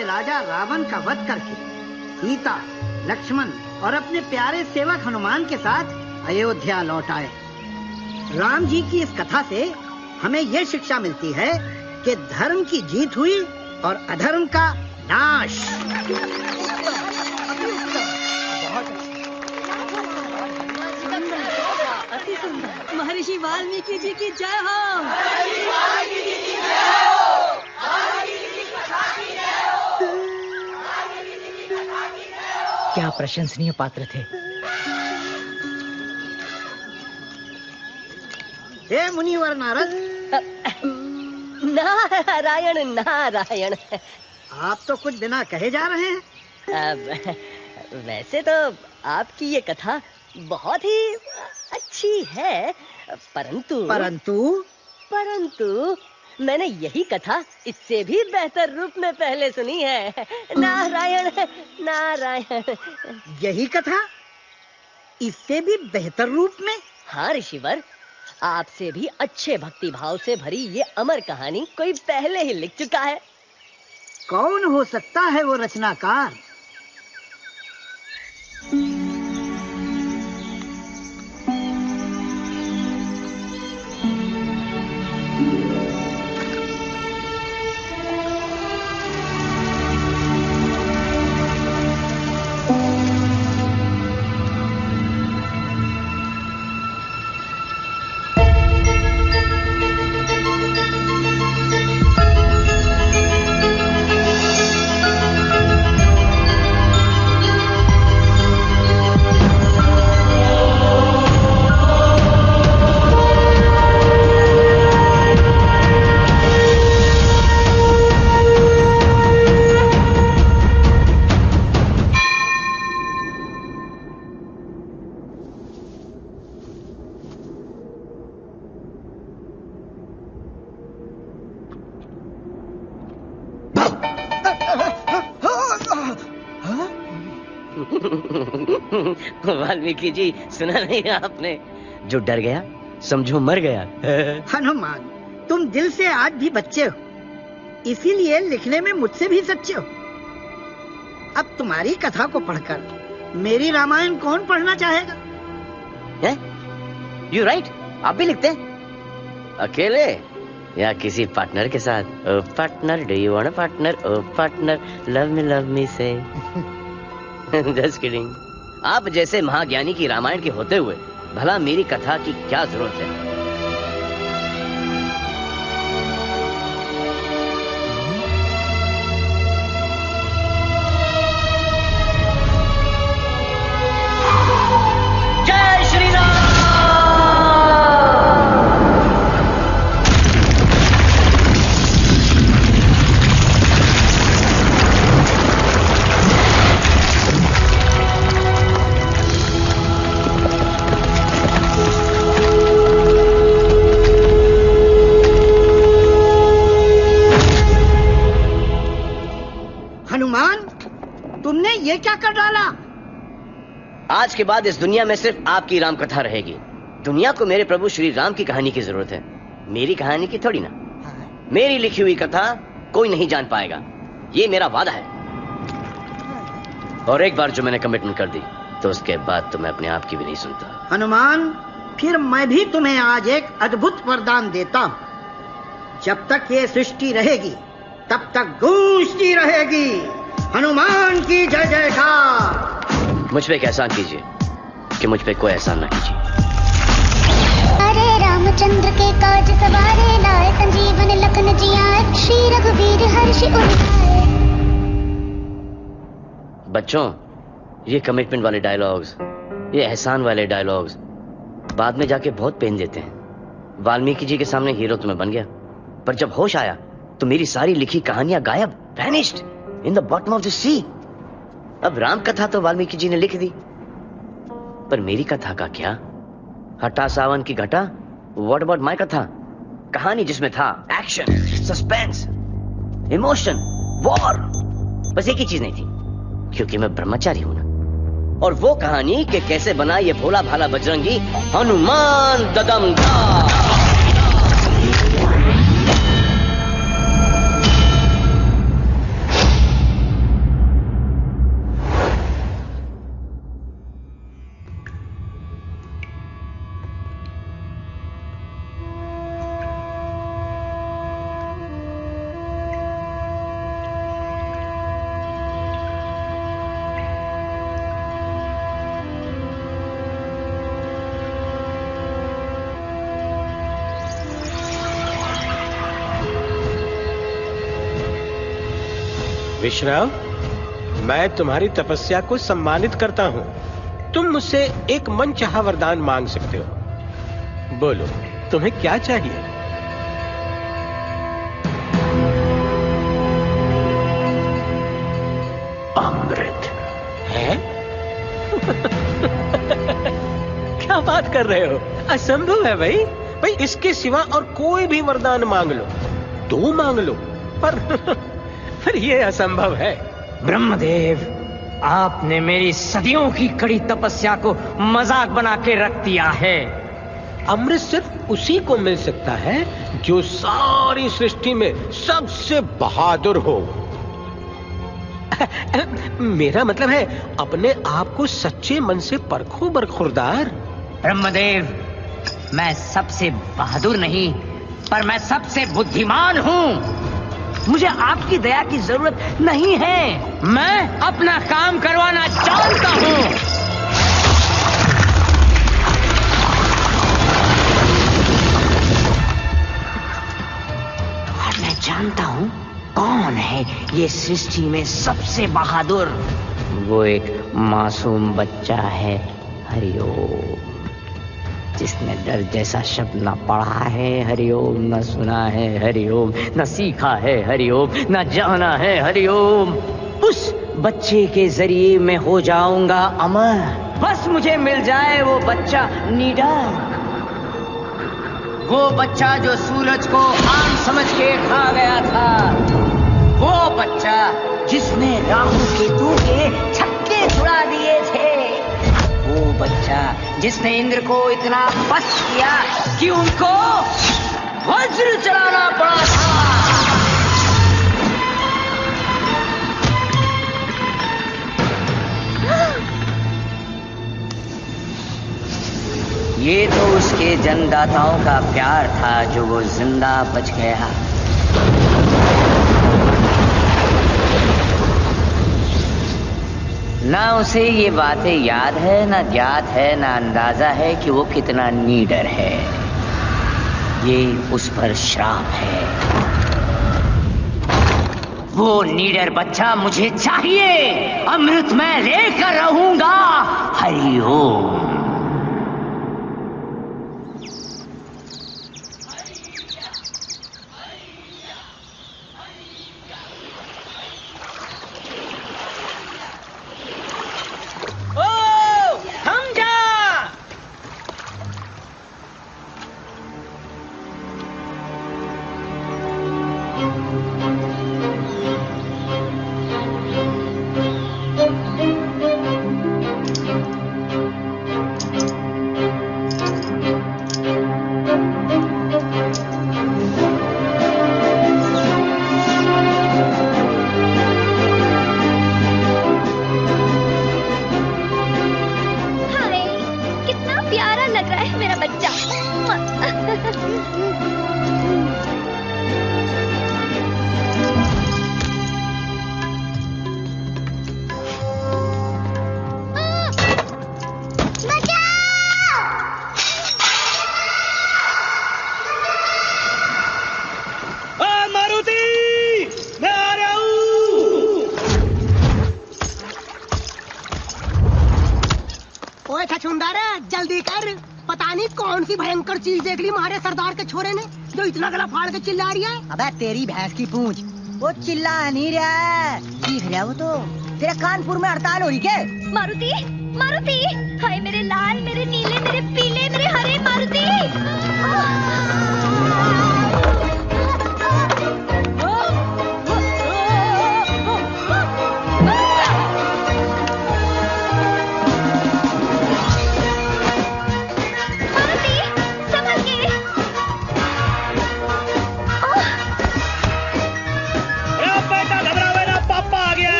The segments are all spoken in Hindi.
के राजा रावण का वध करके सीता, लक्ष्मण और अपने प्यारे सेवक हनुमान के साथ अयोध्या लौट आए। राम जी की इस कथा से हमें यह शिक्षा मिलती है कि धर्म की जीत हुई और अधर्म का नाश। महर्षि वाल्मीकि जी की जय हो। क्या प्रशंसनीय पात्र थे। हे मुनिवर नारद। नारायण नारायण। आप तो कुछ बिना कहे जा रहे हैं। वैसे तो आपकी ये कथा बहुत ही अच्छी है, परंतु मैंने यही कथा इससे भी बेहतर रूप में पहले सुनी है। नारायण नारायण। यही कथा इससे भी बेहतर रूप में? हाँ ऋषिवर, आपसे भी अच्छे भक्ति भाव से भरी ये अमर कहानी कोई पहले ही लिख चुका है। कौन हो सकता है वो रचनाकार? वाल्मीकि जी, सुना नहीं आपने? जो डर गया समझो मर गया। हनुमान, तुम दिल से आज भी बच्चे हो, इसीलिए लिखने में मुझसे भी सच्चे हो। अब तुम्हारी कथा को पढ़कर मेरी रामायण कौन पढ़ना चाहेगा? यू राइट, आप भी लिखते हैं? अकेले या किसी पार्टनर के साथ? Oh partner, do you want a partner? Oh partner, love me say. Just kidding. आप जैसे महाज्ञानी की रामायण के होते हुए भला मेरी कथा की क्या जरूरत है? जय श्री राम। तुमने ये क्या कर डाला? आज के बाद इस दुनिया में सिर्फ आपकी राम कथा रहेगी। दुनिया को मेरे प्रभु श्री राम की कहानी की जरूरत है, मेरी कहानी की थोड़ी ना। मेरी लिखी हुई कथा कोई नहीं जान पाएगा, ये मेरा वादा है। और एक बार जो मैंने कमिटमेंट कर दी तो उसके बाद तो मैं अपने आप की भी नहीं सुनता। हनुमान, फिर मैं भी तुम्हें आज एक अद्भुत वरदान देता हूं। जब तक ये सृष्टि रहेगी तब तक गूंजती रहेगी हनुमान की जय जयकार। मुझ पे एक एहसान कीजिए कि मुझ पे कोई एहसान ना कीजिए। अरे रामचंद्र के काज सवारे, लाए संजीवन लखन जियाए, श्री रघुवीर हर्षि उर लाए। बच्चों, ये कमिटमेंट वाले डायलॉग्स, ये एहसान वाले डायलॉग्स बाद में जाके बहुत पेन देते हैं। वाल्मीकि जी के सामने हीरो तो मैं बन गया, पर जब होश आया तो मेरी सारी लिखी कहानियां गायब, vanished in the bottom of the sea. अब राम कथा तो वाल्मीकि जी ने लिख दी, पर मेरी कथा का क्या? हटा सावन की घटा, व्हाट अबाउट माय कथा? कहानी जिसमें था एक्शन, सस्पेंस, इमोशन, वॉर, बस एक ही चीज नहीं थी, क्योंकि मैं ब्रह्मचारी हूं ना। और वो कहानी कि कैसे बना ये भोला भाला बजरंगी हनुमान ददमदार। विश्राम, मैं तुम्हारी तपस्या को सम्मानित करता हूं। तुम मुझसे एक मनचाहा वरदान मांग सकते हो। बोलो, तुम्हें क्या चाहिए? अमृत है? क्या बात कर रहे हो? असंभव है भाई। भाई इसके सिवा और कोई भी वरदान मांग लो, 2 मांग लो, पर ये असंभव है। ब्रह्मदेव, आपने मेरी सदियों की कड़ी तपस्या को मजाक बना के रख दिया है। अमृत सिर्फ उसी को मिल सकता है जो सारी सृष्टि में सबसे बहादुर हो। मेरा मतलब है, अपने आप को सच्चे मन से परखो बरखुरदार। ब्रह्मदेव, मैं सबसे बहादुर नहीं, पर मैं सबसे बुद्धिमान हूँ। मुझे आपकी दया की जरूरत नहीं है। मैं अपना काम करवाना जानता हूँ। और मैं जानता हूँ कौन है ये सृष्टि में सबसे बहादुर। वो एक मासूम बच्चा है, हरिओम, जिसने डर जैसा शब्द न पढ़ा है हरिओम, न सुना है हरिओम, न सीखा है हरिओम, न जाना है हरिओम। उस बच्चे के जरिए मैं हो जाऊंगा अमर। बस मुझे मिल जाए वो बच्चा निडर, वो बच्चा जो सूरज को आम समझ के खा गया था, वो बच्चा जिसने राहु केतु के छक्के छुड़ा दिए थे, वो बच्चा जिसने इंद्र को इतना बस किया कि उनको वज्र चलाना पड़ा था। ये तो उसके जन्मदाताओं का प्यार था जो वो जिंदा बच गया। ना उसे ये बातें याद है, ना ज्ञात है, ना अंदाजा है कि वो कितना नीडर है। ये उस पर श्राप है। वो नीडर बच्चा मुझे चाहिए। अमृत मैं लेकर रहूंगा। हरिओम। जल्दी कर, पता नहीं कौन सी भयंकर चीज देख ली हमारे सरदार के छोरे ने जो इतना गला फाड़ के चिल्ला रही है। अबे तेरी भैंस की पूंछ, वो चिल्ला नहीं रहा है, चीख रहा है वो तो। तेरे कानपुर में हड़ताल हो रही क्या? मारुति, मारुति, हाय मेरे लाल, मेरे नीले, मेरे पीले, मेरे हरे मारुति।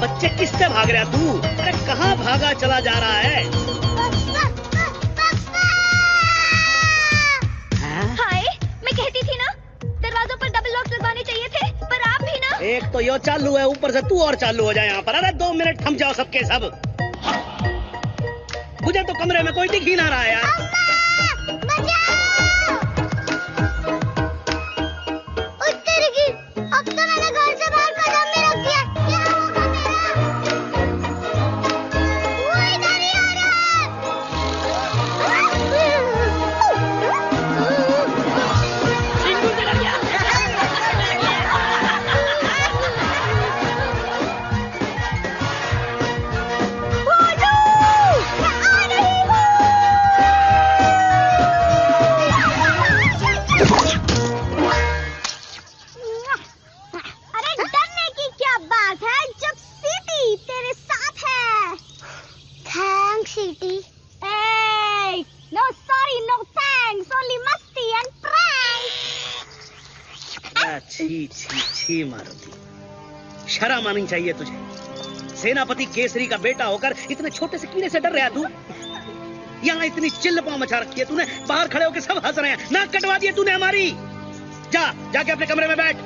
बच्चे किससे भाग रहा तू? अरे कहाँ भागा चला जा रहा है? हाय, मैं कहती थी ना दरवाजों पर डबल लॉक लगवाने चाहिए थे, पर आप भी ना। एक तो यो चालू है, ऊपर से तू और चालू हो जाए यहाँ पर। अरे 2 मिनट थम जाओ सबके सब। मुझे तो कमरे में कोई दिख ही ना रहा है यार। अब तो मैंने घर से बाहर कदम भी रख दिया। क्या होगा मेरा? वो इधर ही आ रहा छी मारुति, शर्म आनी चाहिए तुझे। सेनापति केसरी का बेटा होकर इतने छोटे से कीड़े से डर रहा तू? यहाँ इतनी चिल्लपाव मचा रखी है तूने, बाहर खड़े होकर सब हंस रहे हैं, नाक कटवा दिए तूने हमारी। जाके अपने कमरे में बैठ।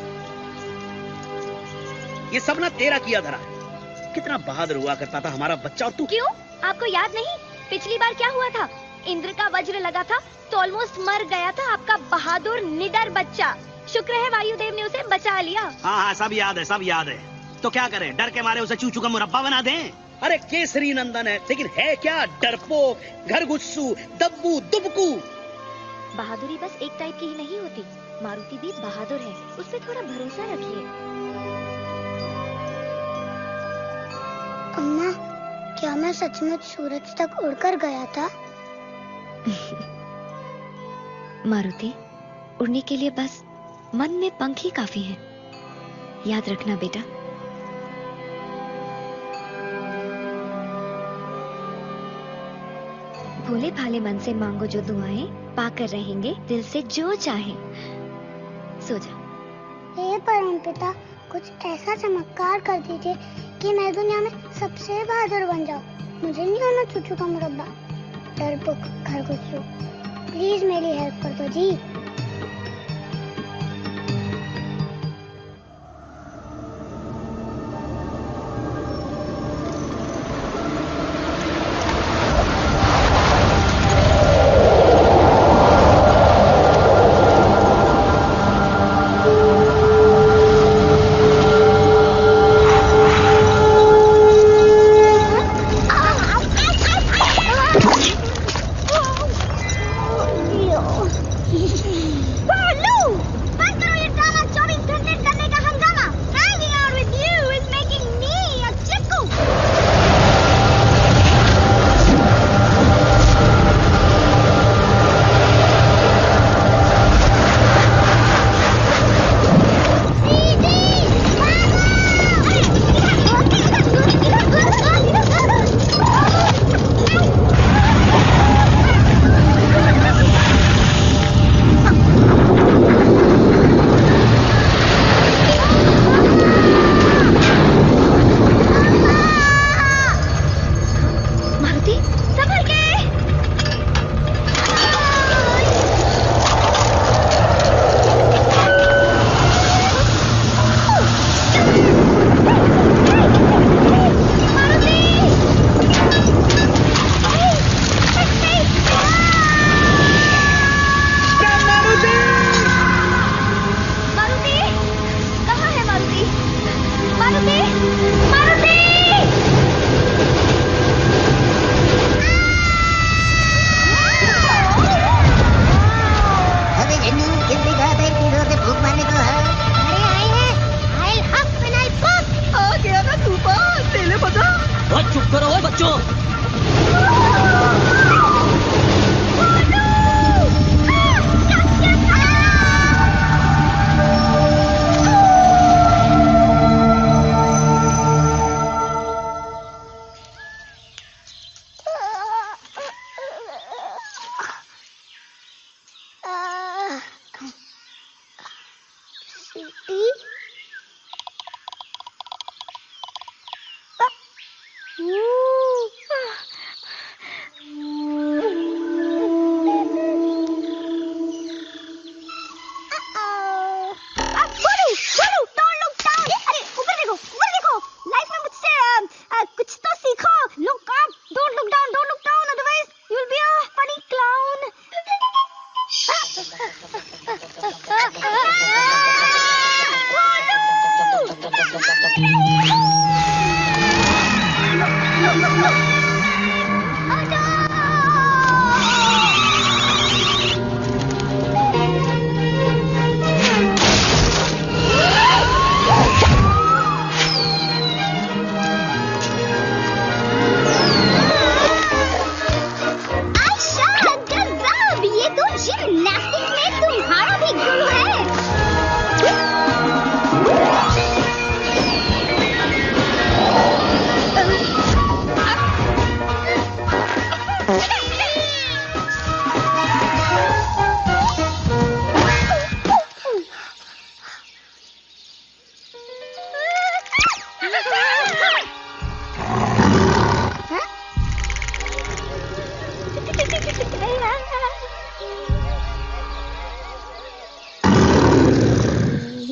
ये सब ना तेरा किया धरा है। कितना बहादुर हुआ करता था हमारा बच्चा, और तू। क्यों, आपको याद नहीं पिछली बार क्या हुआ था? इंद्र का वज्र लगा था तो ऑलमोस्ट मर गया था आपका बहादुर निडर बच्चा। शुक्र है वायुदेव ने उसे बचा लिया। हाँ, सब याद है, सब याद है। तो क्या करें, डर के मारे उसे चूचू का मुरब्बा बना दें? अरे केसरी नंदन है, लेकिन है क्या डरपोक, घरगुस्सू, दब्बू, दुबकू। बहादुरी बस एक टाइप की ही नहीं होती, मारुति भी बहादुर है, उस पे थोड़ा भरोसा रखिए। अम्मा, क्या मैं सचमुच सूरज तक उड़कर गया था? मारुति, उड़ने के लिए बस मन में पंख ही काफी है, याद रखना बेटा। भोले भाले मन से मांगो जो दुआएं, पाकर रहेंगे दिल से जो चाहे। सो जा। हे परमपिता, कुछ ऐसा चमत्कार कर दीजिए कि मैं दुनिया में सबसे बहादुर बन जाऊं। मुझे नहीं होना चूचू का मुरब्बा, डरपोक, खरगोशू। प्लीज मेरी हेल्प कर दो जी।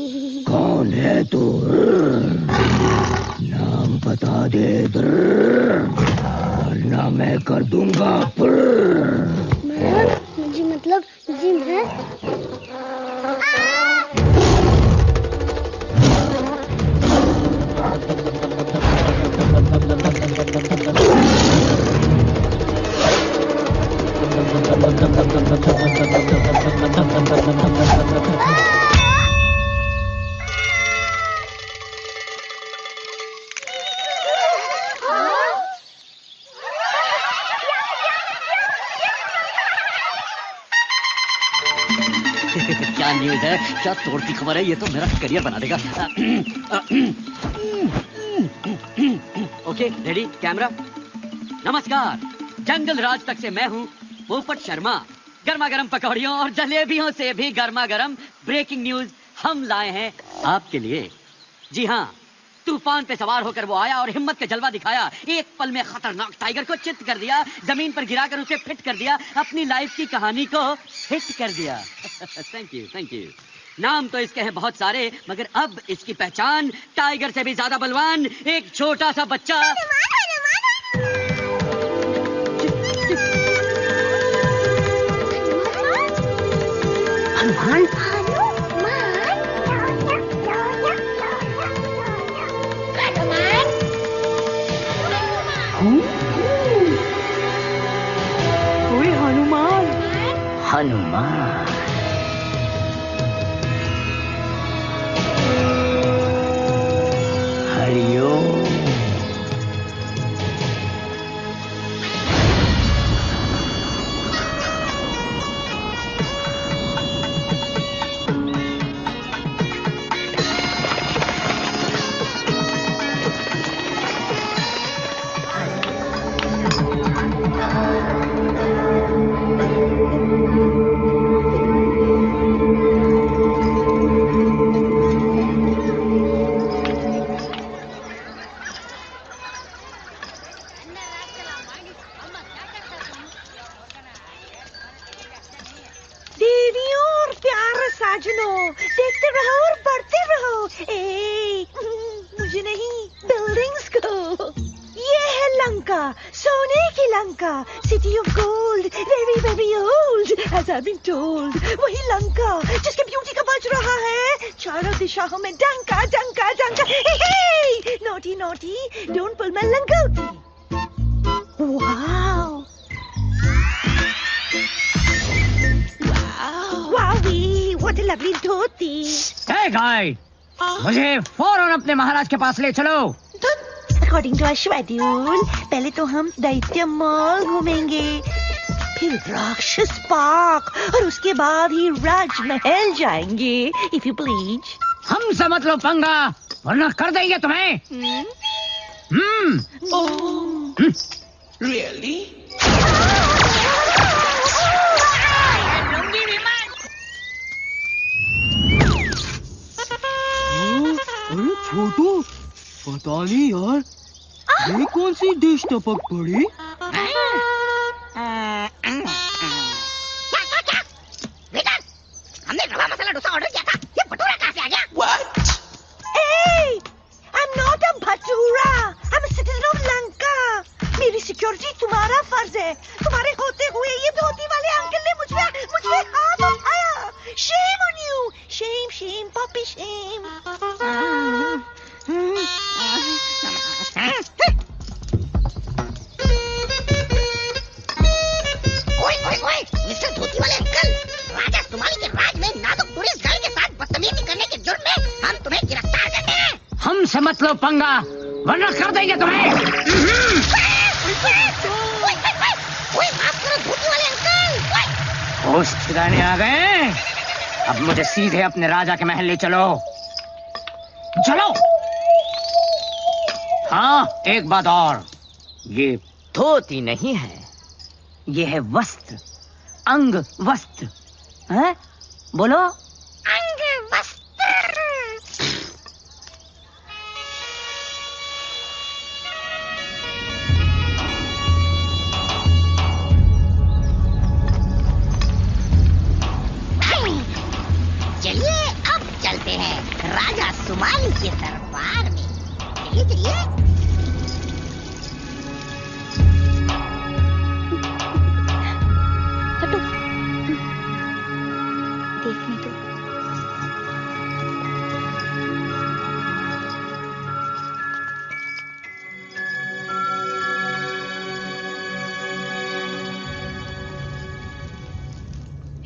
कौन है तू? नाम बता दे वरना मैं कर दूंगा। जी मतलब जी मैं क्या न्यूज है? क्या तोड़ती खबर है? ये तो मेरा करियर बना देगा। Okay, ready, camera. नमस्कार, जंगल राज तक से मैं हूँ पोपट शर्मा। गर्मा गर्म पकौड़ियों और जलेबियों से भी गर्मा गर्म ब्रेकिंग न्यूज हम लाए हैं आपके लिए। जी हाँ, तूफान पे सवार होकर वो आया और हिम्मत का जलवा दिखाया। एक पल में खतरनाक टाइगर को चित कर दिया, जमीन पर गिराकर उसे फिट कर दिया, अपनी लाइफ की कहानी को हिट कर दिया। Thank you, thank you. नाम तो इसके हैं बहुत सारे, मगर अब इसकी पहचान टाइगर से भी ज्यादा बलवान एक छोटा सा बच्चा। हनुमान। कोई हनुमान। हनुमान। हरिओम। देखते रहो और बढ़ते रहो। मुझे नहीं, बिल्डिंग्स को। ये है लंका, सोने की Lanka, city of gold, very very old, as I been told. वही लंका जिसके ब्यूटी का बज रहा है चारों दिशाओं में डंका डंका डंका। Naughty naughty, don't pull my langoti. Wow wowie, what a lovely dhoti. Hey guy, मुझे फौरन अपने महाराज के पास ले चलो। अकॉर्डिंग टू आवर शेड्यूल पहले तो हम दैत्य मॉल घूमेंगे, फिर राक्षस पार्क और उसके बाद ही राजमहल जाएंगे। If you please. हमसे मत लो पंगा, वरना कर देंगे तुम्हें। रियली? अरे छोटू, पता नहीं यार, ये कौन सी डिश टपक पड़ी? वेटर, हमने रवा मसाला डोसा ऑर्डर किया था, ये भटूरा कहाँ से आ गया? What? Hey, I'm not a bhatura, I'm a citizen of Lanka. मेरी सिक्योरिटी तुम्हारा फर्ज है। तुम्हारे होते हुए ये धोती वाले अंकल ने मुझ पे हाथ उठाया। Shame on you, shame, shame, puppy shame. ओए, मिस्टर धोती वाले अंकल, राजा सोमाली के राज में नाजुक टूरिस्ट गाइड के साथ बदतमीजी करने के जुर्म में हम तुम्हें गिरफ्तार करते हैं। हमसे मत लो पंगा, वरना कर देंगे तुम्हें। ओए, माफ करो धोती वाले अंकल। होश ठिकाने आ गए? अब मुझे सीधे अपने राजा के महल ले चलो। चलो। हाँ, एक बात और, ये धोती नहीं है, ये है वस्त्र, अंग वस्त्र। हैं? बोलो। अंग वस्त्र। चलिए अब चलते हैं।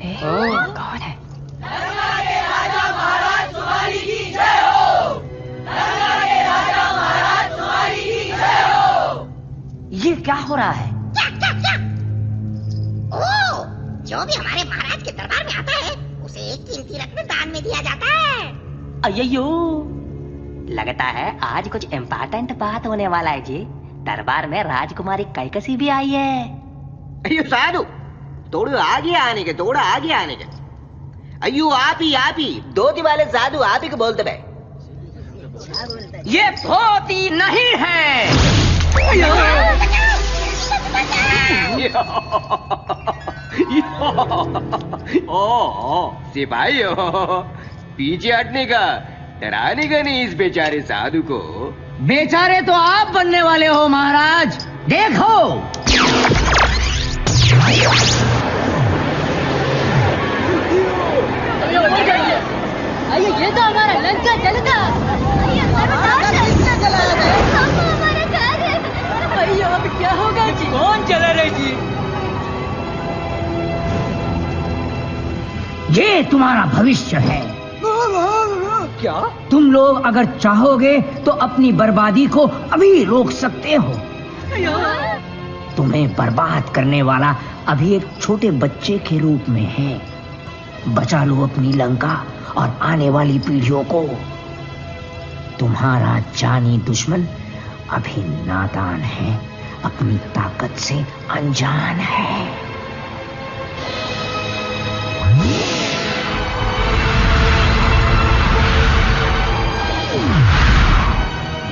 कौन है? ये क्या हो रहा है? क्या? ओ, जो भी हमारे महाराज के दरबार में आता है उसे एक कीमती रत्न दान में दिया जाता है। अय्यो, लगता है आज कुछ इम्पोर्टेंट बात होने वाला है जी। दरबार में राजकुमारी कैकसी भी आई है। अयो साधु, थोड़ा आगे आने के। अयो आप ही धोती वाले साधु आप ही को बोलते भाई। ये धोती नहीं है। सिपाही हो, पीछे हटने का, डराने का नहीं इस बेचारे साधु को। बेचारे तो आप बनने वाले हो महाराज, देखो। ये तो हमारा लंका जल था। अब क्या होगा जी? कौन चला रहे जी? ये तुम्हारा भविष्य है। क्या? तुम लोग अगर चाहोगे तो अपनी बर्बादी को अभी रोक सकते हो। तुम्हें बर्बाद करने वाला अभी एक छोटे बच्चे के रूप में है। बचा लो अपनी लंका और आने वाली पीढ़ियों को। तुम्हारा जानी दुश्मन अभी नादान है, अपनी ताकत से अनजान है।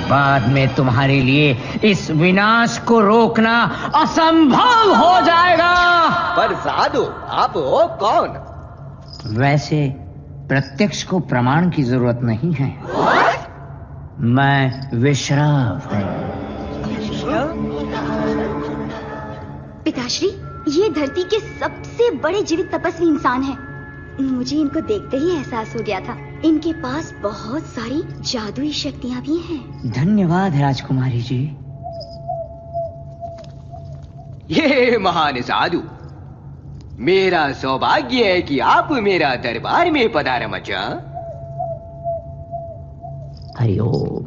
बाद में तुम्हारे लिए इस विनाश को रोकना असंभव हो जाएगा। पर साधु, आप हो कौन? वैसे प्रत्यक्ष को प्रमाण की जरूरत नहीं है। मैं विश्राव हूं। पिताश्री, ये धरती के सबसे बड़े जीवित तपस्वी इंसान हैं। मुझे इनको देखते ही एहसास हो गया था, इनके पास बहुत सारी जादुई शक्तियां भी हैं। धन्यवाद राजकुमारी जी। ये महान साधु, मेरा सौभाग्य है कि आप मेरा दरबार में पधारे मचा। हरिओम।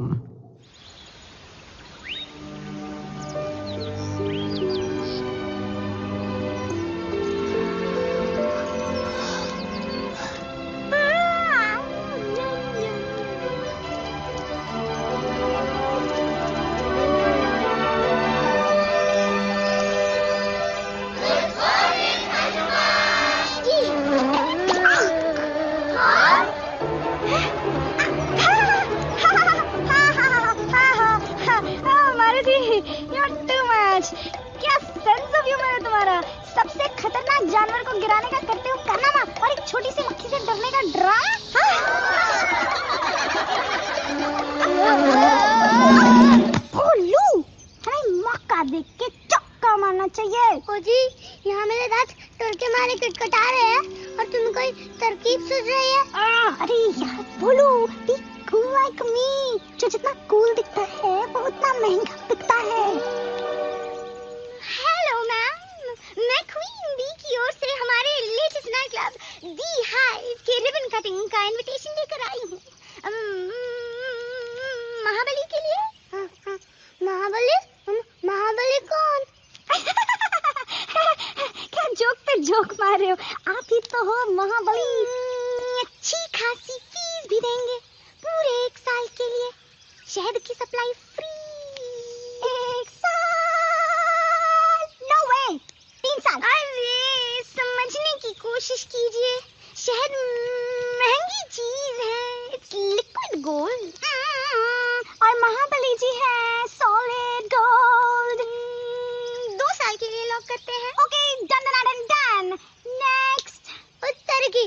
क्या सेंस ऑफ ह्यूमर है तुम्हारा। सबसे खतरनाक जानवर को गिराने का करते हो कारनामा और एक छोटी सी मक्खी से डरने का ड्रामा। भोलू, हमें मौका देख के चौका मारना चाहिए। जी, यहाँ मेरे दांत टुरके मारे कटकटा रहे हैं और तुम्हें कोई तरकीब सूझ रही है? अरे यार भोलू, बी कूल लाइक मी। जो जितना कूल दिखता है वो उतना महंगा बिकता है। हेलो मैम, मैं क्वीन बी की ओर से हमारे लेटेस्ट नाइट क्लब दी हाइव के रिबन कटिंग का इनविटेशन लेकर आई हूँ। महाबली के लिए। महाबली कौन? क्या जोक पे जोक मार रहे हो? आप ही तो हो महाबली। अच्छी खासी फीस भी देंगे, पूरे 1 साल के लिए। शहद की सप्लाई फ्री। 1 साल? नो वे, 3 साल। अरे समझने की कोशिश कीजिए, शहद महंगी चीज है, इट्स लिक्विड गोल्ड। और महाबली जी है सॉलिड गोल्ड। 2 साल के लिए लॉक करते हैं। Okay, done. नेक्स्ट। उत्तर की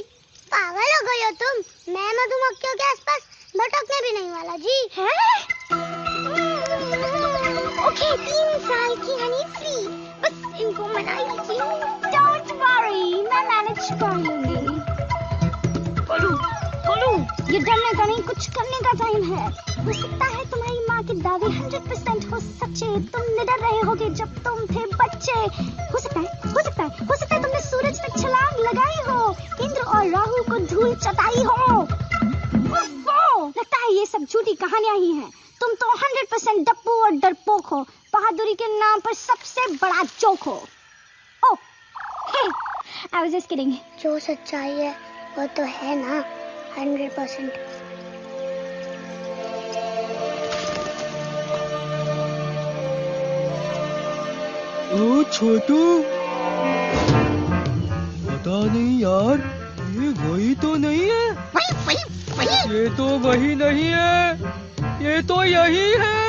पागल हो गई हो तुम। मैं मधुमक्खियों के आसपास भटकने भी नहीं वाला जी। ओके, 3 साल की हनी फ्री। बस इनको मना लीजिए। डोंट वरी, मैं मैनेज कर लूंगी। बोलू, ये डरने का नहीं, कुछ करने का टाइम है। हो सकता है तुम्हारी माँ के दावे 100% हो सच्चे। तुम निडर रहे होगे जब तुम थे बच्चे। हो सकता है तुमने सूरज तक छलांग लगाई हो, इंद्र और राहु को धूल चटाई हो। लगता है ये सब झूठी कहानियां ही हैं। तुम तो 100% डप्पू और डरपोक हो, बहादुरी के नाम पर सबसे बड़ा जोक हो। ओह, hey, I was just kidding. जो सच्चाई है वो तो है ना 100%। ओ छोटू, पता नहीं यार, ये वही तो नहीं है। ये तो वही नहीं है, ये तो यही है।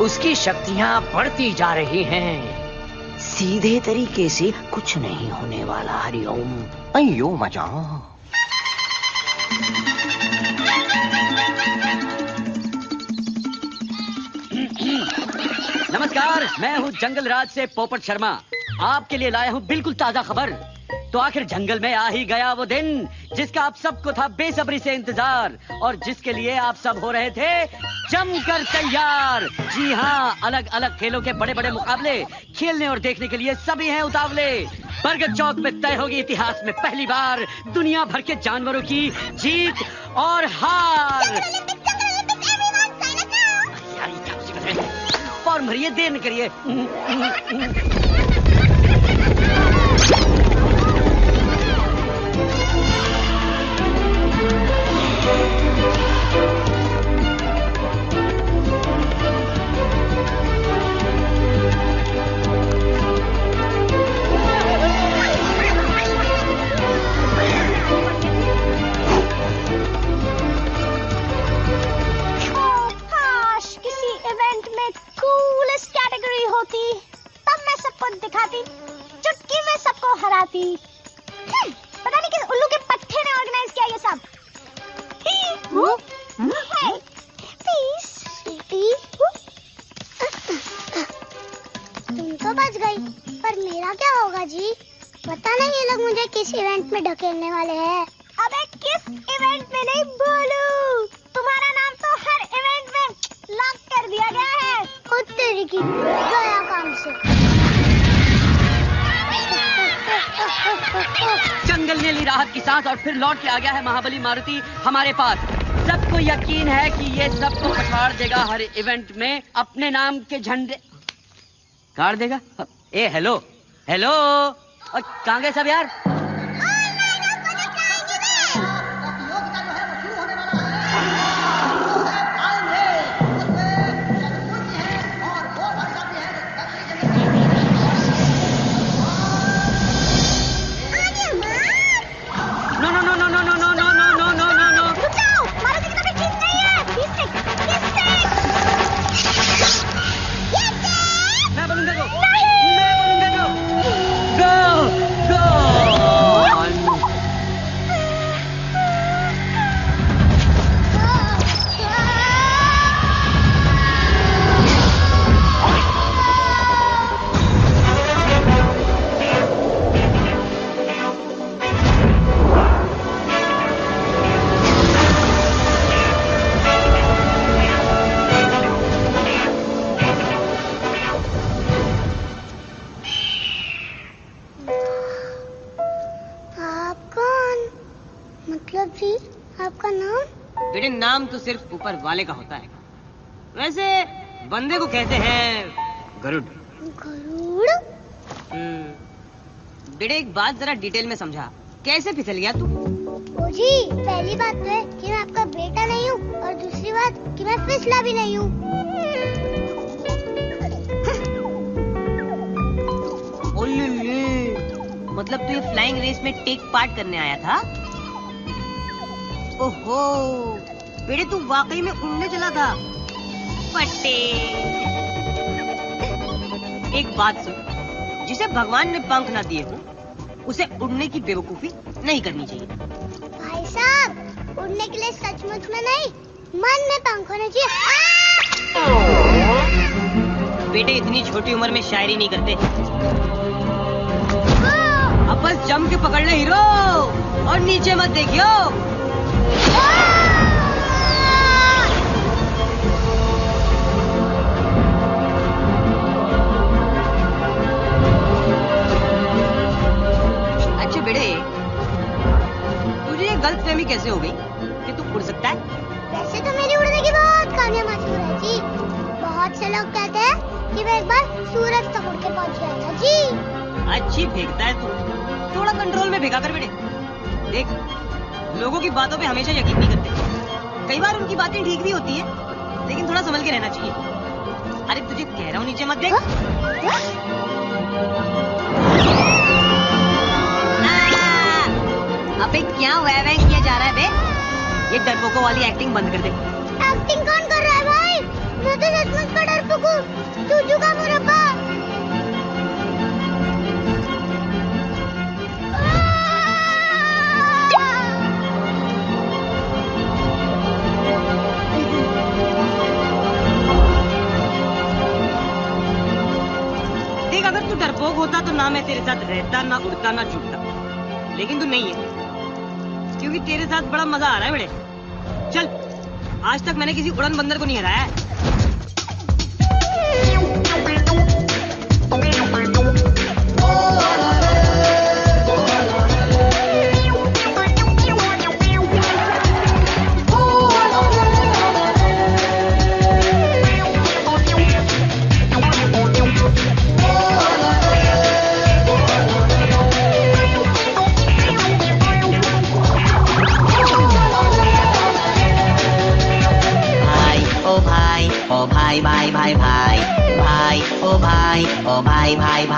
उसकी शक्तियां बढ़ती जा रही हैं। सीधे तरीके से कुछ नहीं होने वाला। हरिओम। अयो मजा। नमस्कार, मैं हूँ जंगल राज से पोपट शर्मा। आपके लिए लाया हूँ बिल्कुल ताजा खबर। तो आखिर जंगल में आ ही गया वो दिन जिसका आप सबको था बेसब्री से इंतजार और जिसके लिए आप सब हो रहे थे जमकर तैयार। जी हाँ, अलग अलग खेलों के बड़े बड़े मुकाबले खेलने और देखने के लिए सभी हैं उतावले। बरगद चौक में तय होगी इतिहास में पहली बार दुनिया भर के जानवरों की जीत और हार। फॉर्म भरिए, देर न करिए। दिखाती, चुटकी में सबको हराती। पता नहीं किस उल्लू के पट्टे ने ऑर्गेनाइज किया ये सब। तुम तो बच गई, पर मेरा क्या होगा जी? पता नहीं ये लोग मुझे किस इवेंट में ढकेलने वाले हैं। अबे किस इवेंट में नहीं बोलू, तुम्हारा नाम तो हर इवेंट में लॉक कर दिया गया है। खुद तेरी की गया काम से। जंगल ने ली राहत की सांस और फिर लौट के आ गया है महाबली मारुति हमारे पास। सबको यकीन है कि ये सबको पछाड़ देगा हर इवेंट में, अपने नाम के झंडे गाड़ देगा। ए हेलो हेलो, और कहाँ गए सब यार? नाम तो सिर्फ ऊपर वाले का होता है। वैसे बंदे को कहते हैं गरुड़। गरुड़? बेटे एक बात जरा डिटेल में समझा, कैसे फिसल गया तू? ओ जी, पहली बात तो है कि मैं आपका बेटा नहीं हूँ और दूसरी बात कि मैं फिसला भी नहीं हूँ। मतलब तू ये फ्लाइंग रेस में टेक पार्ट करने आया था? ओहो, बेटे तू वाकई में उड़ने चला था। फटे। एक बात सुन, जिसे भगवान ने पंख ना दिए हो, उसे उड़ने की बेवकूफी नहीं करनी चाहिए। भाई साहब, उड़ने के लिए सचमुच में नहीं, मन में पंख होने चाहिए। बेटे इतनी छोटी उम्र में शायरी नहीं करते। अब बस जम के पकड़ ले हीरो, और नीचे मत देखियो। अच्छा बेटे, तुझे ये गलतफहमी कैसे हो गई कि तू उड़ सकता है? वैसे तो मेरी उड़ने की बहुत कहानियां मशहूर है जी। बहुत से लोग कहते हैं कि मैं एक बार सूरज तक उड़ के पहुंच गया था जी। अच्छी फेंकता है तू, थोड़ा कंट्रोल में फेंका कर बेटे। देख, लोगों की बातों पे हमेशा यकीन नहीं करते। कई बार उनकी बातें ठीक भी होती है, लेकिन थोड़ा संभल के रहना चाहिए। अरे तुझे कह रहा हूँ नीचे मत देख। अबे क्या वह किया जा रहा है बे? ये डरपोकों वाली एक्टिंग बंद कर दे। एक्टिंग कौन कर रहा है भाई? मैं तो सचमुच का डरपोक हूँ, चूचू का मुरब्बा। देख, अगर तू डरपोक होता तो ना मैं तेरे साथ रहता, ना उड़ता, ना छूटता। लेकिन तू नहीं है, क्योंकि तेरे साथ बड़ा मजा आ रहा है बेटे। चल, आज तक मैंने किसी उड़न बंदर को नहीं हराया है।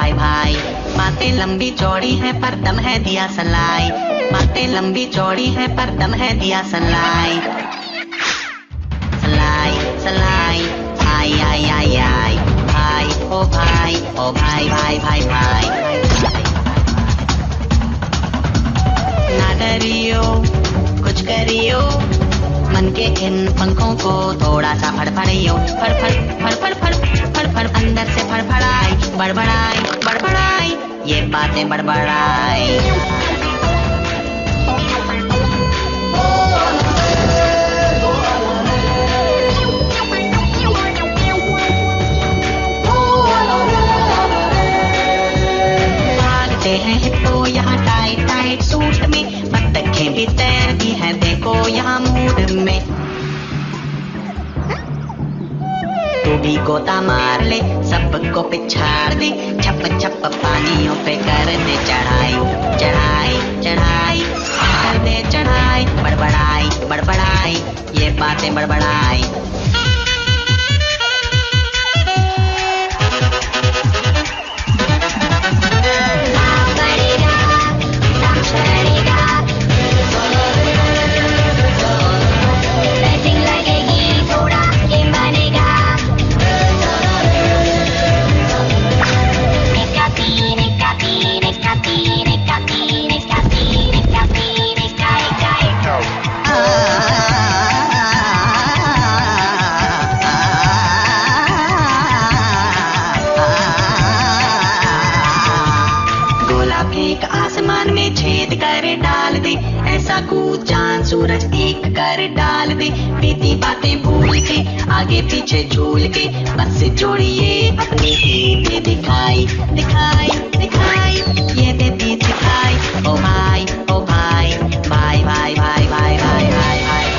भाई बातें लंबी चौड़ी है पर दम है दिया सलाई। बातें लंबी चौड़ी है पर दम है दिया सलाई। सलाई सलाई आई आई आई आई भाई ओ भाई ओ भाई भाई भाई भाई। ना डरियो कुछ करियो, मन के इन पंखों को थोड़ा सा फड़फड़ियो। फड़फड़ फड़फड़ फड़फड़ फड़ अंदर से फड़फड़ाई, बड़बड़ाई बड़बड़ाई ये बातें बड़बड़ाई। भागते हैं हिप्पो यहाँ टाइट टाइट सूट में, बत्तखें भी तैरती हैं देखो यहाँ मूड में। तू भी गोता मार ले, सबको पिछाड़ दे, छप छप पानियों पे कर दे चढ़ाई चढ़ाई चढ़ाई कर दे चढ़ाई। बड़बड़ाई बड़बड़ाई ये बातें बड़बड़ाई। आसमान में छेद कर डाल दे, ऐसा कूद चांद सूरज एक कर डाल दे। बीती बातें भूल के आगे पीछे झूल के, बस जोड़िए अपनी ही दिखाई दिखाई दिखाई ये देती दिखाई। ओ भाई ओ भाई भाई भाई भाई भाई भाई भाई भाई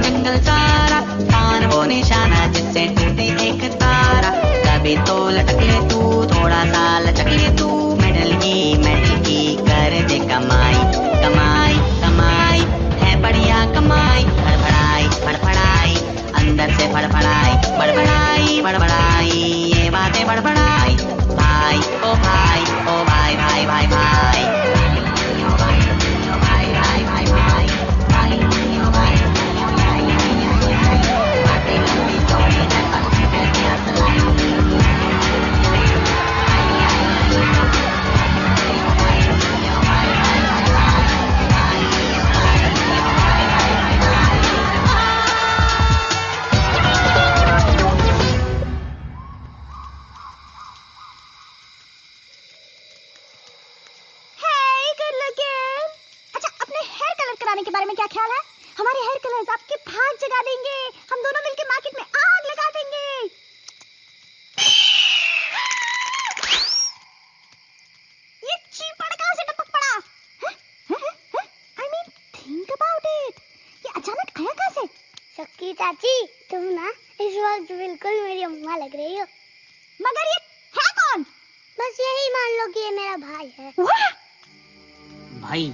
जंगल सारा कान वो निशाना जिससे टूटे एक तारा। कभी तो लटक ले तू, थोड़ा सा लचक ले तू, मेडल की कर लगाने के बारे में क्या ख्याल है? हमारे हेयर कलर्स आपके भाग जगा देंगे। हम दोनों मिलकर मार्केट में आग लगा देंगे। ये चीपड़ कहाँ से टपक पड़ा? I mean, think about it. ये अचानक आया कहाँ से? शक्ति चाची, तुम ना इस वक्त बिल्कुल मेरी अम्मा लग रही हो। मगर ये है कौन? बस यही मान लो कि ये मेरा भाई है। भाई?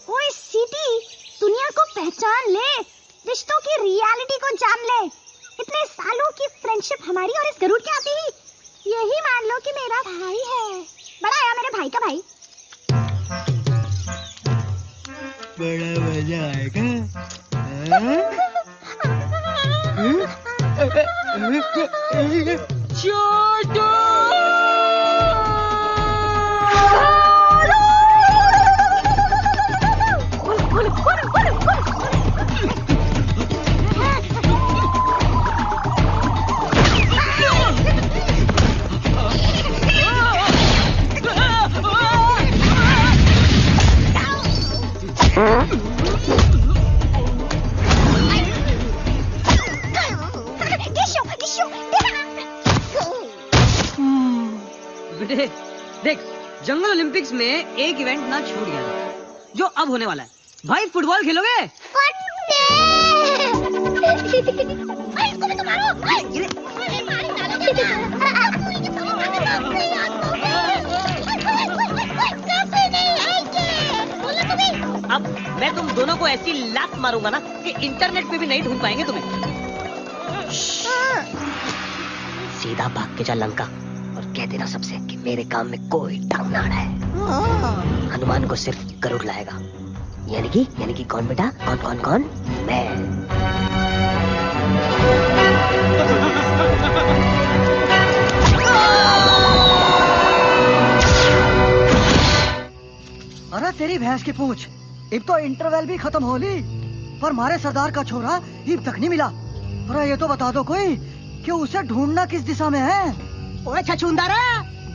ओए सीटी, दुनिया को पहचान ले, रिश्तों की रियलिटी को जान ले। इतने सालों की फ्रेंडशिप हमारी और इस गरुड़ के आते ही यही मान लो कि मेरा भाई है। बड़ा आया मेरे भाई का भाई। बड़ा मजा आएगा। छोटू! बेटे देख, जंगल ओलंपिक्स में एक इवेंट ना छूट गया था, जो अब होने वाला है। भाई फुटबॉल खेलोगे? इसको भी तो मारो। अब मैं तुम दोनों को ऐसी लात मारूंगा ना कि इंटरनेट पे भी नहीं ढूंढ पाएंगे तुम्हें। सीधा भाग के जा लंका और कह देना सबसे कि मेरे काम में कोई टांग ना अड़ाए। हनुमान को सिर्फ गरुड़ लाएगा। यानी कि कौन बेटा? कौन? मैं। अरे तेरी भैंस की पूंछ, अब तो इंटरवल भी खत्म हो ली, पर हमारे सरदार का छोरा अब तक नहीं मिला। अरे ये तो बता दो कोई कि उसे ढूंढना किस दिशा में है। ओए छछूंदर,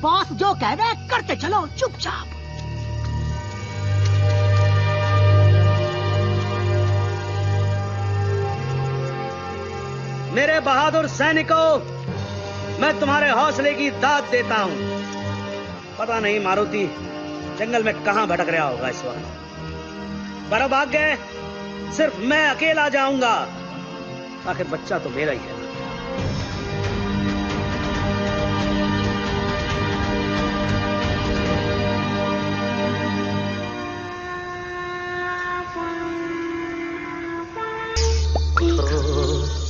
बॉस जो कह दे करते चलो चुपचाप। मेरे बहादुर सैनिकों, मैं तुम्हारे हौसले की दाद देता हूं। पता नहीं मारुति जंगल में कहां भटक रहा होगा इस वक्त, पर अब आगे सिर्फ मैं अकेला जाऊंगा। आखिर बच्चा तो मेरा ही है।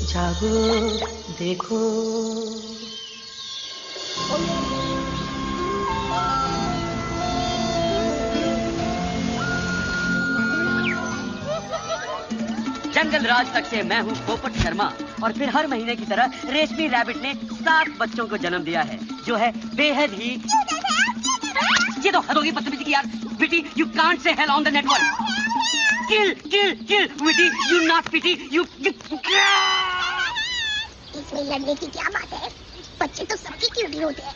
जागो देखो, जंगल राज तक से मैं हूँ पोपट शर्मा, और फिर हर महीने की तरह रेशमी रैबिट ने 7 बच्चों को जन्म दिया है, जो है बेहद ही। ये तो हद होगी बदतमीजी की यार। Witty, you can't say hell on the network. Kill witty, you not pity, you. इसमें लड़ने की क्या बात है? बच्चे तो सबकी क्यूटी होते हैं,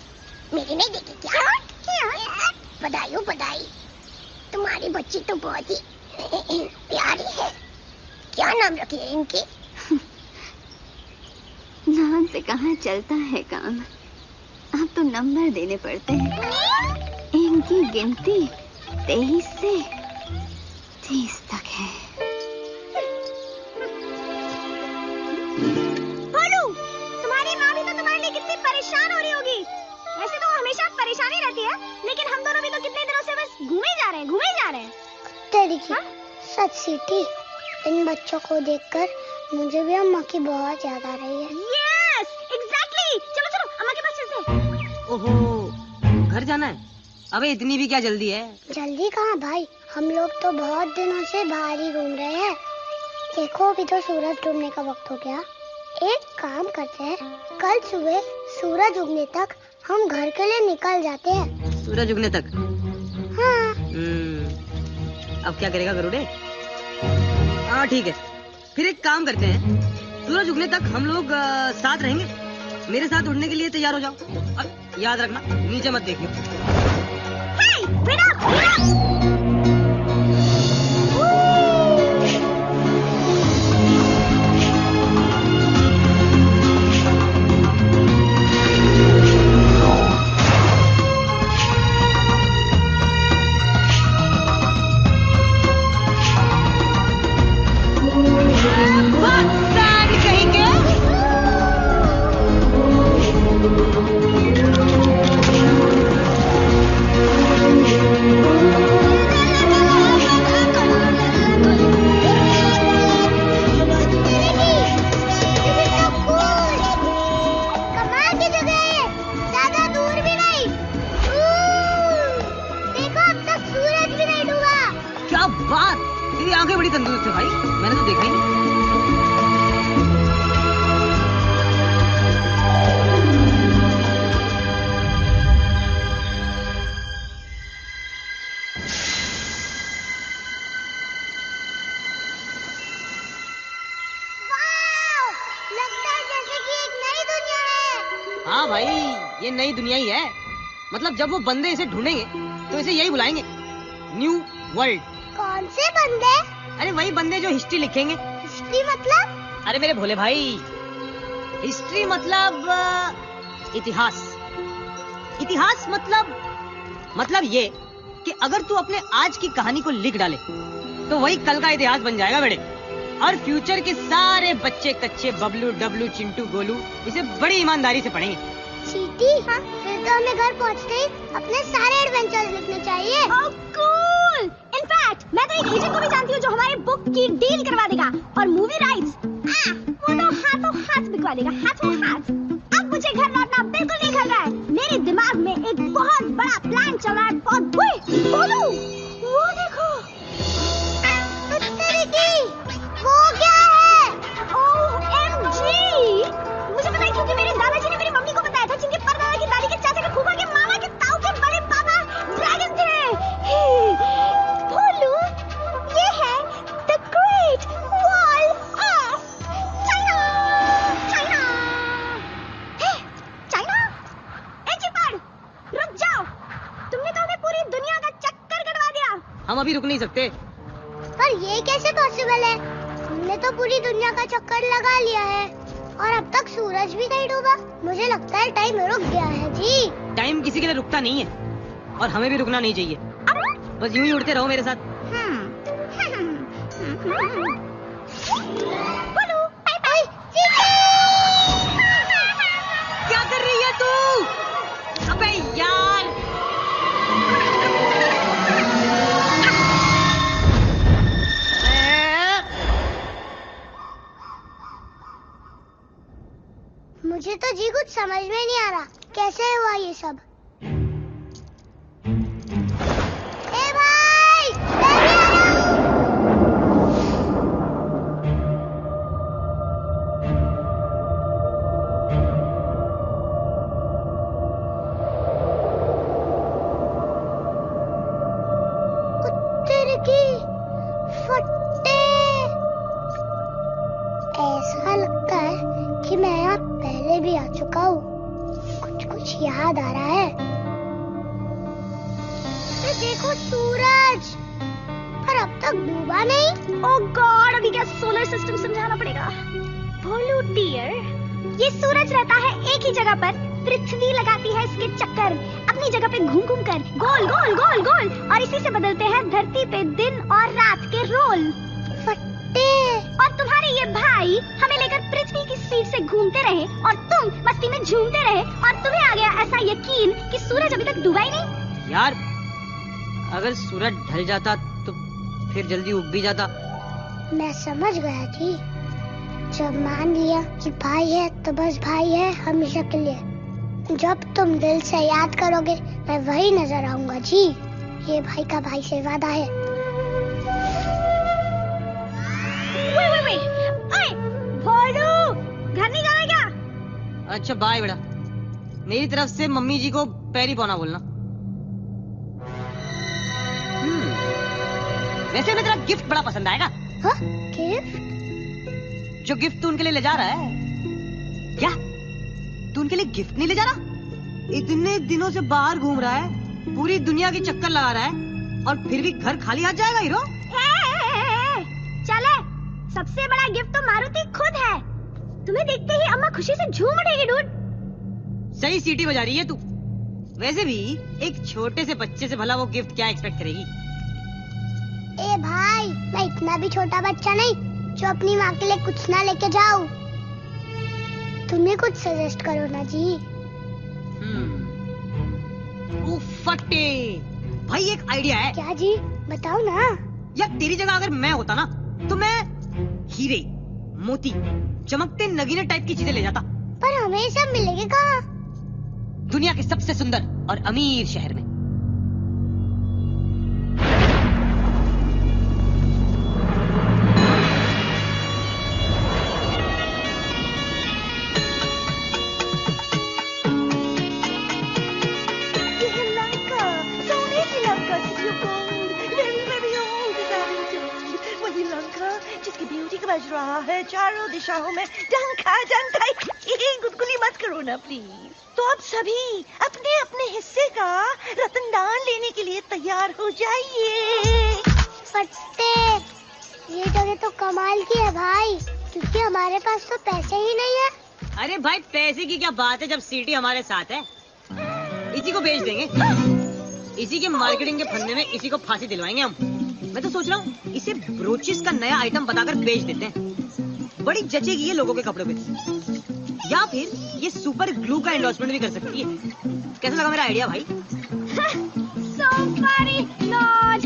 मेरे नहीं देखे क्या? बधाई हो बधाई, तुम्हारी बच्ची तो बहुत ही प्यारी है। क्या नाम रखे इनके? नाम से कहाँ चलता है काम, अब तो नंबर देने पड़ते हैं। इनकी गिनती 23 से 30 तक है। बोलू, तुम्हारी माँ भी तो तुम्हारे लिए कितनी परेशान हो रही होगी। वैसे तो वो हमेशा परेशानी रहती है, लेकिन हम दोनों भी तो कितने दिनों से बस घूमे जा रहे हैं। तेरी की सच सीटी, इन बच्चों को देखकर मुझे भी अम्मा की बहुत याद आ रही है। Yes, exactly. चलो अम्मा के पास चलते हैं। ओहो, घर जाना है? अबे इतनी भी क्या जल्दी है? जल्दी कहाँ भाई, हम लोग तो बहुत दिनों से बाहर ही घूम रहे हैं। देखो अभी तो सूरज डूबने का वक्त हो गया। एक काम करते हैं, कल सुबह सूरज उगने तक हम घर के लिए निकल जाते हैं। सूरज उगने तक। हाँ। अब क्या करेगा गरुड़े? हाँ ठीक है, फिर एक काम करते हैं, सूरज उगने तक हम लोग साथ रहेंगे। मेरे साथ उड़ने के लिए तैयार हो जाओ। अब याद रखना, नीचे मत देखियो। मतलब जब वो बंदे इसे ढूंढेंगे तो इसे यही बुलाएंगे, न्यू वर्ल्ड। कौन से बंदे? अरे वही बंदे जो हिस्ट्री लिखेंगे। हिस्ट्री मतलब? अरे मेरे भोले भाई, हिस्ट्री मतलब इतिहास। इतिहास मतलब ये कि अगर तू अपने आज की कहानी को लिख डाले तो वही कल का इतिहास बन जाएगा बेटे। और फ्यूचर के सारे बच्चे कच्चे बबलू डब्लू चिंटू गोलू इसे बड़ी ईमानदारी से पढ़ेंगे। चीटी, हाँ? फिर तो हमें घर पहुँचते ही अपने सारे एडवेंचर्स लिखने चाहिए। Oh, cool! इनफैक्ट मैं तो एक एजेंट को भी जानती हूँ जो हमारे बुक की डील करवा देगा और मूवी राइट्स वो तो हाथों हाथ बिकवा देगा, हाथों हाथ। अब मुझे घर लौटना बिल्कुल नहीं खल रहा है। मेरे दिमाग में एक बहुत बड़ा प्लान चल रहा है। बोलू, वो देखो। वो क्या है? OMG! मुझे पता है क्योंकि मेरे दादाजी ने मेरी मम्मी को बताया था, जिनके परदादा की दादी के चाचा के फूफा के मामा के ताऊ के बड़े पापा ड्रैगन थे। बोलू, ये है the great wall of China. China, China. ए चिपड़, रुक जाओ। तुमने तो हमें पूरी दुनिया का चक्कर कटवा दिया। हम अभी रुक नहीं सकते। पर ये कैसे पॉसिबल है? हमने तो पूरी दुनिया का चक्कर लगा लिया है और अब तक सूरज भी नहीं डूबा। मुझे लगता है टाइम रुक गया है जी। टाइम किसी के लिए रुकता नहीं है और हमें भी रुकना नहीं चाहिए। बस यूं ही उड़ते रहो मेरे साथ। क्या कर रही है तू? अबे यार, मुझे तो जी कुछ समझ में नहीं आ रहा, कैसे हुआ ये सब? ए भाई, कुत्ते की फट्टे। ऐसा लगता है कि मैं यहाँ पहले भी आ चुका हूँ। कुछ याद आ रहा है। तो देखो सूरज, पर अब तक डूबा नहीं। ओह गॉड, अभी क्या सोलर सिस्टम समझाना पड़ेगा। भोलू डियर, ये सूरज रहता है एक ही जगह पर, पृथ्वी लगाती है इसके चक्कर अपनी जगह पे घूम घूम कर, गोल गोल गोल गोल, और इसी से बदलते हैं धरती पे दिन और रात के रोल। और तुम्हारे ये भाई हमें लेकर पृथ्वी की स्पीड से घूमते रहे और तुम मस्ती में झूमते रहे और तुम्हें आ गया ऐसा यकीन कि सूरज अभी तक डूबा ही नहीं। यार, अगर सूरज ढल जाता तो फिर जल्दी उग भी जाता। मैं समझ गया जी। जब मान लिया कि भाई है तो बस भाई है हमेशा के लिए। जब तुम दिल से याद करोगे मैं वही नजर आऊंगा जी। ये भाई का भाई से वादा है। ओए, भोलू, घर नहीं जाना क्या? अच्छा बाय बेटा, मेरी तरफ से मम्मी जी को पैरी पौना बोलना। वैसे में तेरा गिफ्ट बड़ा पसंद आएगा। हाँ? गिफ्ट? जो गिफ्ट तू उनके लिए ले जा रहा है। क्या तू उनके लिए गिफ्ट नहीं ले जा रहा? इतने दिनों से बाहर घूम रहा है, पूरी दुनिया के चक्कर लगा रहा है, और फिर भी घर खाली हाथ जाएगा हीरो? चले, सबसे बड़ा गिफ्ट तो मारुति खुद है। तुम्हें देखते ही अम्मा खुशी से झूम उठेगी डूड। सही सीटी बजा रही है तू। वैसे भी एक छोटे से बच्चे से भला वो गिफ्ट क्या एक्सपेक्ट करेगी? ए भाई, मैं इतना भी छोटा बच्चा नहीं जो अपनी माँ के लिए कुछ ना लेके जाऊं। तुम्हें कुछ सजेस्ट करो ना जी। फटे भाई, एक आइडिया है। क्या जी? बताओ ना। यार तेरी जगह अगर मैं होता ना तो मैं हीरे, मोती, चमकते नगीने टाइप की चीजें ले जाता। पर हमें ये सब मिलेगा कहाँ? दुनिया के सबसे सुंदर और अमीर शहर में। रहा है चारों दिशाओं में डंका डंका। गुदगुली मत करो ना प्लीज। तो अब सभी अपने अपने हिस्से का रतनदान लेने के लिए तैयार हो जाइए। फट्टे, ये जगह तो कमाल की है भाई, क्योंकि हमारे पास तो पैसे ही नहीं है। अरे भाई पैसे की क्या बात है जब सीटी हमारे साथ है। इसी को बेच देंगे, इसी के मार्केटिंग के फंदे में इसी को फांसी दिलवाएंगे हम। मैं तो सोच रहा हूँ इसे ब्रोचेस का नया आइटम बताकर बेच देते हैं, बड़ी जचेगी ये लोगों के कपड़ों पे। या फिर ये सुपर ग्लू का एंडोर्समेंट भी कर सकती है। कैसा लगा मेरा आइडिया भाई? So funny, Lord.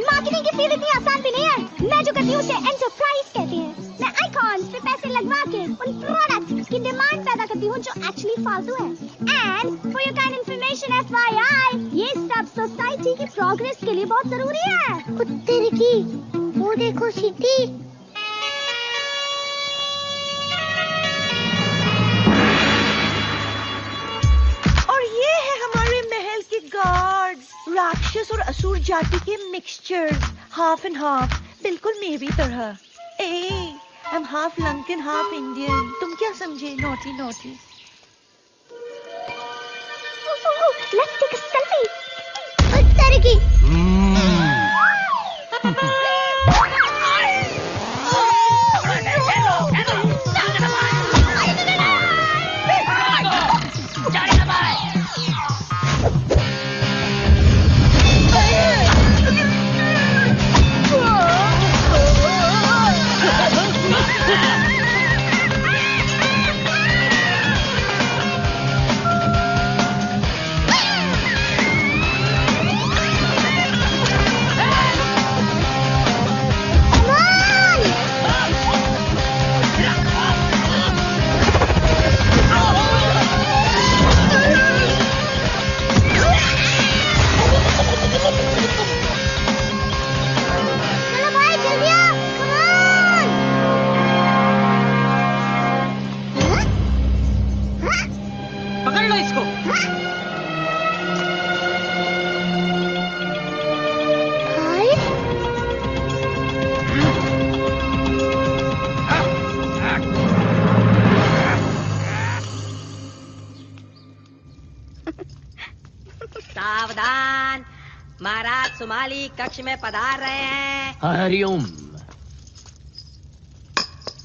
मार्केटिंग की फील्ड इतनी आसान भी नहीं है। मैं जो करती हूँ उसे एंटरप्राइज कहते हैं। मैं आइकॉन्स पे पैसे लगवा के उन प्रोडक्ट्स की डिमांड पैदा करती हूँ जो एक्चुअली फालतू है। And for your kind information FYI, ये सब सोसाइटी की प्रोग्रेस के लिए बहुत जरूरी है। कुत्ते की वो देखो सीटी। और ये है हमारे महल के गार्ड्स, राक्षस और असुर जाति के मिक्सचर्स, हाफ एंड हाफ, बिल्कुल मेरी तरह। ए, I'm half Lankan, half Indian. तुम क्या समझे? Naughty, naughty. Let's take a selfie. कुत्ते की। सावधान, महाराज सुमाली कक्ष में पधार रहे हैं। हरिओम।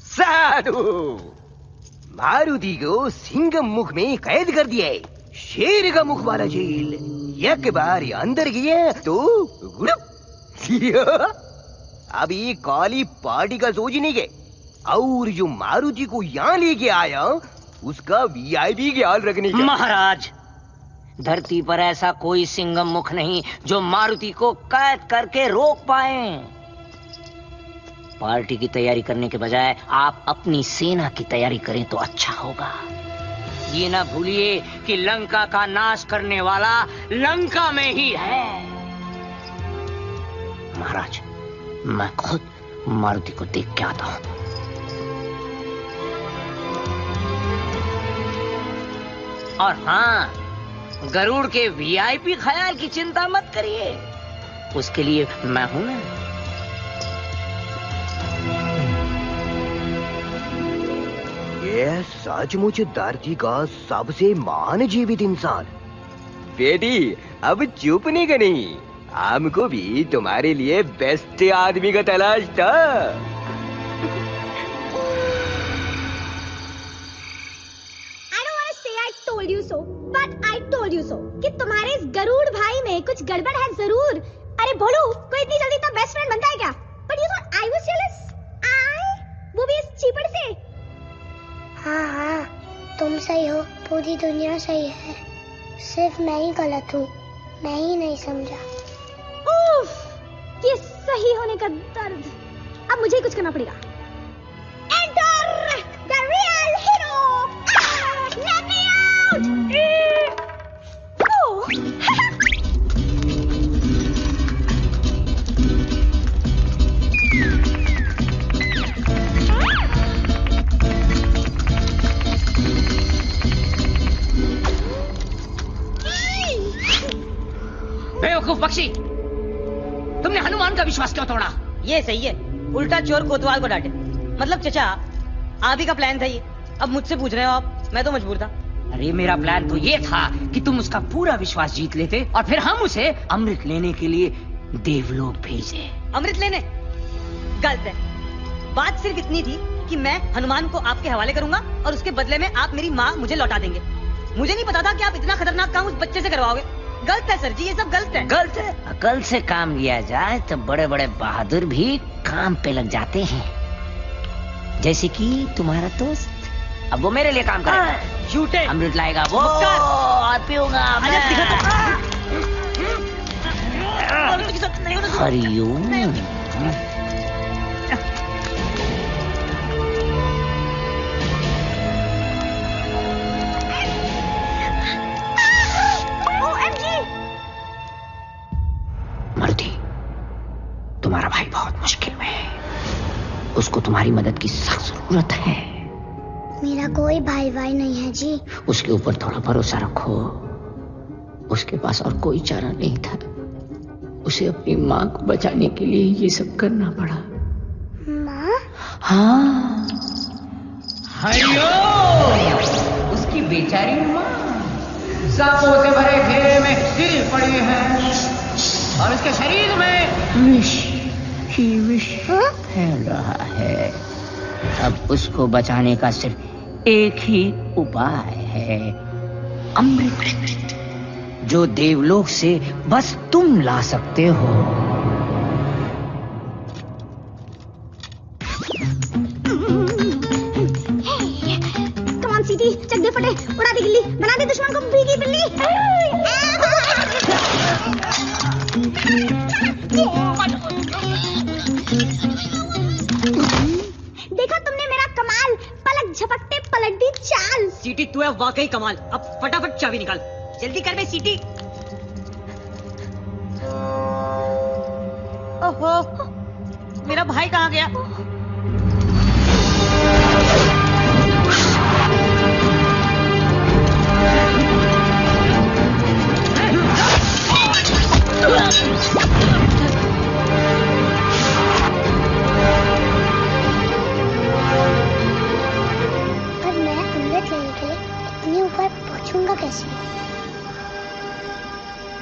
साधु, मारुति को सिंह मुख में कैद कर दिया है। शेर का मुख वाला जेल। एक बार अंदर गए तो अभी काली पार्टी का सोच नहीं गए। और जो मारुति को यहाँ लेके आया उसका VIP ख्याल रखने का। महाराज, धरती पर ऐसा कोई सिंगम मुख नहीं जो मारुति को कैद करके रोक पाए। पार्टी की तैयारी करने के बजाय आप अपनी सेना की तैयारी करें तो अच्छा होगा। ये ना भूलिए कि लंका का नाश करने वाला लंका में ही है। महाराज, मैं खुद मारुति को देख के आता हूं। और हाँ, गरुड़ के VIP ख्याल की चिंता मत करिए, उसके लिए मैं हूं ना। ये सचमुच धरती का सबसे महान जीवित इंसान। बेटी अब चुप नहीं करनी, हमको भी तुम्हारे लिए बेस्ट आदमी का तलाश था। told you so, but I told you so कि तुम्हारे इस गरुड़ भाई में कुछ गड़बड़ है जरूर। अरे बोलो, कोई इतनी जल्दी तो बेस्ट फ्रेंड बनता है क्या? But you thought I was jealous? वो भी इस चीपड़ से? हाँ, तुम सही हो, पूरी दुनिया सही है, सिर्फ मैं ही गलत हूँ, मैं ही नहीं समझा। उफ, ये सही होने का दर्द। अब मुझे ही कुछ करना पड़ेगा। Enter the real hero! Let me out! बेवकूफ बख्शी, तुमने हनुमान का विश्वास क्यों तोड़ा? ये सही है, उल्टा चोर कोतवाल को डांटे। मतलब चचा, आप ही का प्लान था ये, अब मुझसे पूछ रहे हो आप? मैं तो मजबूर था। अरे मेरा प्लान तो ये था कि तुम उसका पूरा विश्वास जीत लेते और फिर हम उसे अमृत लेने के लिए देवलोक भेजे। अमृत लेने? गलत है। बात सिर्फ इतनी थी कि मैं हनुमान को आपके हवाले करूंगा और उसके बदले में आप मेरी माँ मुझे लौटा देंगे। मुझे नहीं पता था कि आप इतना खतरनाक काम उस बच्चे से करवाओगे। गलत है सर जी, ये सब गलत है। गलत है? अकल से काम लिया जाए तो बड़े बड़े बहादुर भी काम पे लग जाते हैं, जैसे कि तुम्हारा दोस्त। अब वो मेरे लिए काम करेगा, झूठे अमृत लाएगा वो, और पीऊंगा मैं। हरिओम। मर्दी, तुम्हारा भाई बहुत मुश्किल में है, उसको तुम्हारी मदद की सख्त जरूरत है। मेरा कोई भाई नहीं है जी। उसके ऊपर थोड़ा भरोसा रखो, उसके पास और कोई चारा नहीं था, उसे अपनी माँ को बचाने के लिए ये सब करना पड़ा। माँ? हाँ, हरिओम। उसकी बेचारी माँ सांपों से भरे घेरे में गिरी पड़ी है और उसके शरीर में विष ही विष फैल रहा है। अब उसको बचाने का सिर्फ एक ही उपाय है, अमृत, जो देवलोक से बस तुम ला सकते हो। Come on, सीटी, चक दे फटे, उड़ा दे गिल्ली, बना दे दुश्मन को भीगी बिल्ली। देखा तुमने मेरा कमाल, पलक झपकते पलट दी चाल। सीटी तू है वाकई कमाल। अब फटाफट चाबी निकाल, जल्दी कर बे सीटी। ओहो, मेरा भाई कहाँ गया? कैसे?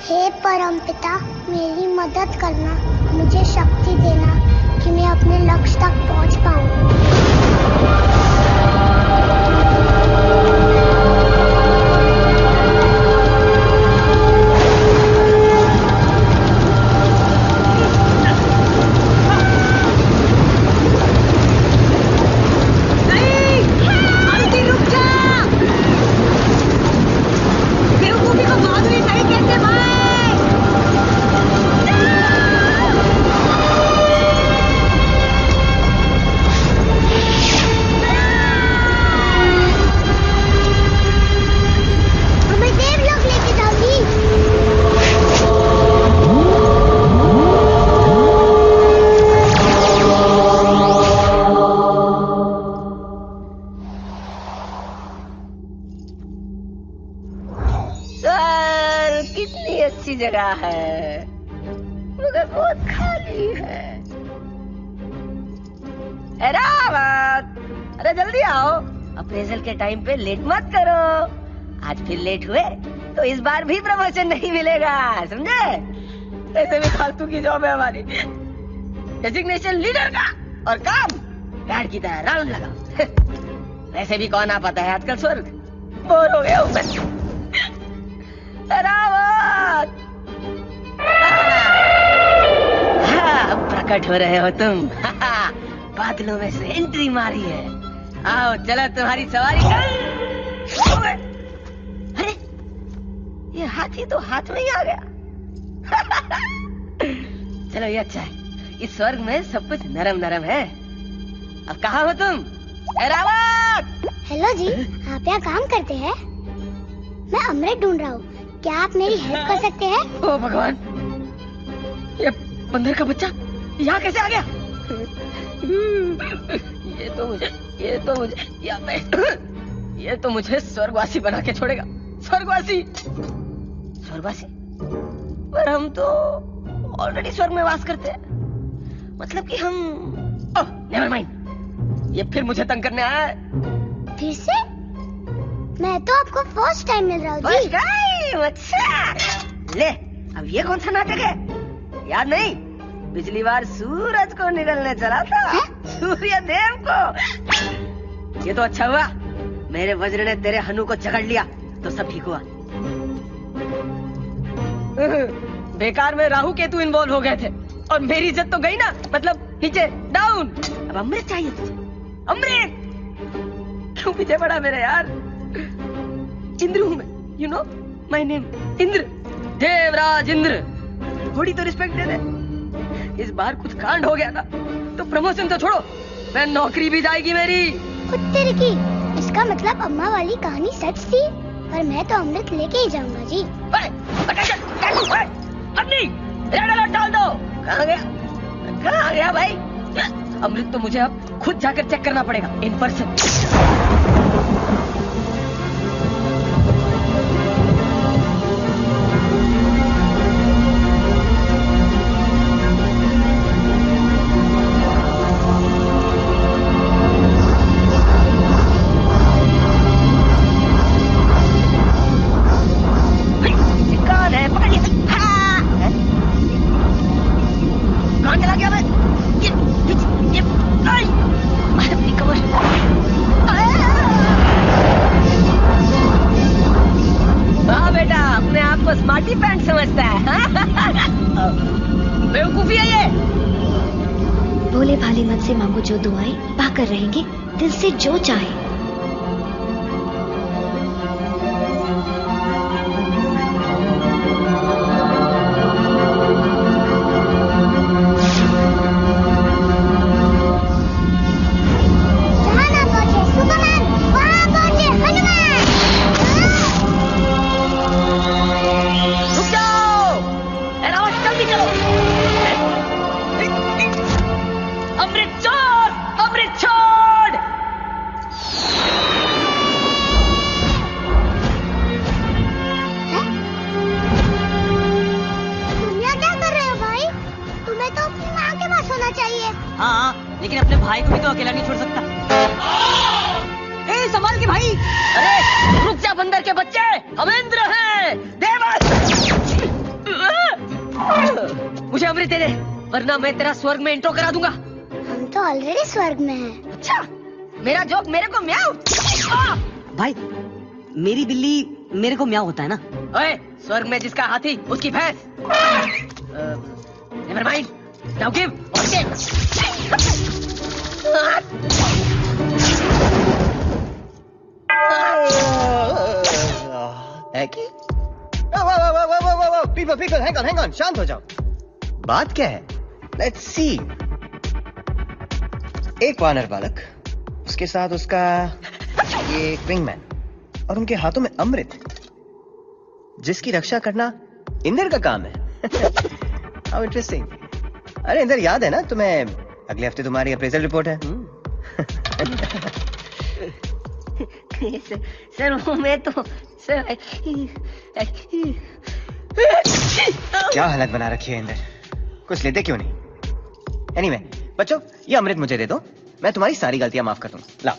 हे परमपिता, मेरी मदद करना, मुझे शक्ति देना कि मैं अपने लक्ष्य तक पहुंच पाऊं। जगह है मगर बहुत खाली है। रावत, अरे जल्दी आओ, अप्रेजल के टाइम पे लेट मत करो। आज फिर लेट हुए तो इस बार भी प्रमोशन नहीं मिलेगा, समझे? ऐसे भी फालतू की जॉब है हमारी। डेजिग्नेशन लीडर का और काम गार्ड की तरह राउंड लगा। वैसे भी कौन आ पाता है आजकल स्वर्ग, बोर हो गया हूं मैं। रावत! अब प्रकट हो रहे हो तुम। बादलों में से एंट्री मारी है। आओ चलो तुम्हारी सवारी कर। अरे ये हाथी तो हाथ में ही आ गया। चलो ये अच्छा है, इस स्वर्ग में सब कुछ नरम नरम है। अब कहाँ हो तुम? रावत! हेलो जी, आप यहाँ काम करते हैं? मैं अमृत ढूंढ रहा हूँ, क्या आप मेरी हेल्प कर सकते हैं? ओ भगवान, ये बंदर का बच्चा यहाँ कैसे आ गया? ये तो मुझे स्वर्गवासी बना के छोड़ेगा। स्वर्गवासी पर हम तो ऑलरेडी स्वर्ग में वास करते हैं। मतलब कि हम नेवर माइंड, ये फिर मुझे तंग करने आया है। फिर से? मैं तो आपको फर्स्ट टाइम मिल रहा हूँ जी। अच्छा ले, अब ये कौन सा नाटक है? याद नहीं, पिछली बार सूरज को निगलने चला था, सूर्य देव को। ये तो अच्छा हुआ मेरे वज्र ने तेरे हनु को जकड़ लिया, तो सब ठीक हुआ। बेकार में राहु केतु इन्वॉल्व हो गए थे और मेरी इज्जत तो गई ना, मतलब नीचे डाउन। अब अमृत चाहिए तुझे। अमृत क्यों पीछे पड़ा मेरे यार? इंद्र हूं मैं, you know my name Indra, Devraj Indra. थोड़ी तो रिस्पेक्ट दे दे। इस बार कुछ कांड हो गया था तो प्रमोशन तो छोड़ो, मैं नौकरी भी जाएगी मेरी। कुत्ते की, इसका मतलब अम्मा वाली कहानी सच थी, पर मैं तो अमृत लेके ही जाऊंगा जी। डाल दो। कहाँ गया भाई? अमृत तो मुझे अब खुद जाकर चेक करना पड़ेगा इन पर्सन। से मांगो जो दुआएं, पाकर रहेंगे दिल से जो चाहे। लेकिन अपने भाई को भी तो अकेला नहीं छोड़ सकता। ए, संभाल के भाई। अरे रुक जा बंदर के बच्चे, हम इंद्र हैं, देवस। मुझे अमृत दे दे, वरना मैं तेरा स्वर्ग में इंट्रो करा दूंगा। हम तो ऑलरेडी स्वर्ग में हैं। अच्छा, मेरा जोक मेरे को म्याऊ। भाई मेरी बिल्ली मेरे को म्याऊ होता है ना। ओए, स्वर्ग में जिसका हाथी उसकी भैंस। नेवर माइंड, नाउ गिव और टेक। पीपल हैंग ऑन, शांत हो जाओ। बात क्या है? Let's see. एक वानर बालक, उसके साथ उसका ये विंगमैन और उनके हाथों में अमृत, जिसकी रक्षा करना इंद्र का काम है। How interesting. अरे इंद्र, याद है ना तुम्हें अगले हफ्ते तुम्हारी अप्रेजल रिपोर्ट है? सर वो मैं तो सर क्या हालत बना रखी है इंद्र, कुछ लेते क्यों नहीं? एनीवे बच्चों, ये अमृत मुझे दे दो, मैं तुम्हारी सारी गलतियां माफ कर दूंगा। लाओ।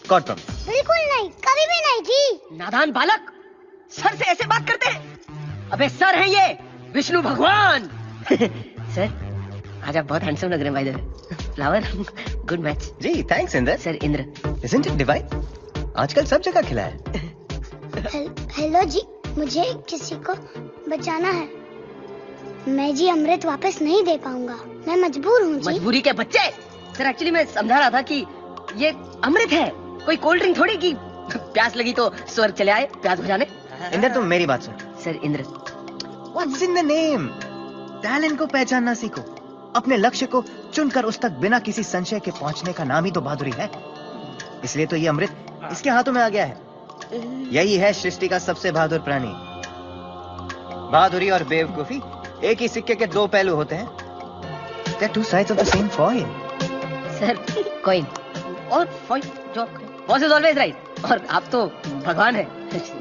God promise. बिल्कुल नहीं, कभी भी नहीं जी। नादान बालक, सर से ऐसे बात करते हैं? अबे सर है ये विष्णु भगवान। सर आज आप बहुत हैंडसम लग रहे हैं भाई। दर फ्लावर, गुड मैच। जी thanks Indra. Sir Indra. Isn't it divine? आजकल सब जगह खिला है। हेलो जी, मुझे किसी को बचाना है। मैं जी अमृत वापस नहीं दे पाऊंगा, मैं मजबूर हूँ जी। मजबूरी के बच्चे। सर एक्चुअली मैं समझा रहा था कि ये अमृत है, कोई कोल्ड ड्रिंक थोड़ी की प्यास लगी तो स्वर्ग चले आए प्यास बुझाने। इंद्र तुम मेरी बात सुन। Sir Indra. What's in the name? Talent को पहचानना सीखो। अपने लक्ष्य को चुनकर उस तक बिना किसी संशय के पहुंचने का नाम ही तो बहादुरी है। इसलिए तो ये अमृत इसके हाथों में आ गया है। यही है सृष्टि का सबसे बहादुर प्राणी। बहादुरी और बेवकूफी एक ही सिक्के के दो पहलू होते हैं। They're two sides of the same coin. Sir coin और फॉइन जो बॉस इज ऑलवेज राइट। और आप तो भगवान है,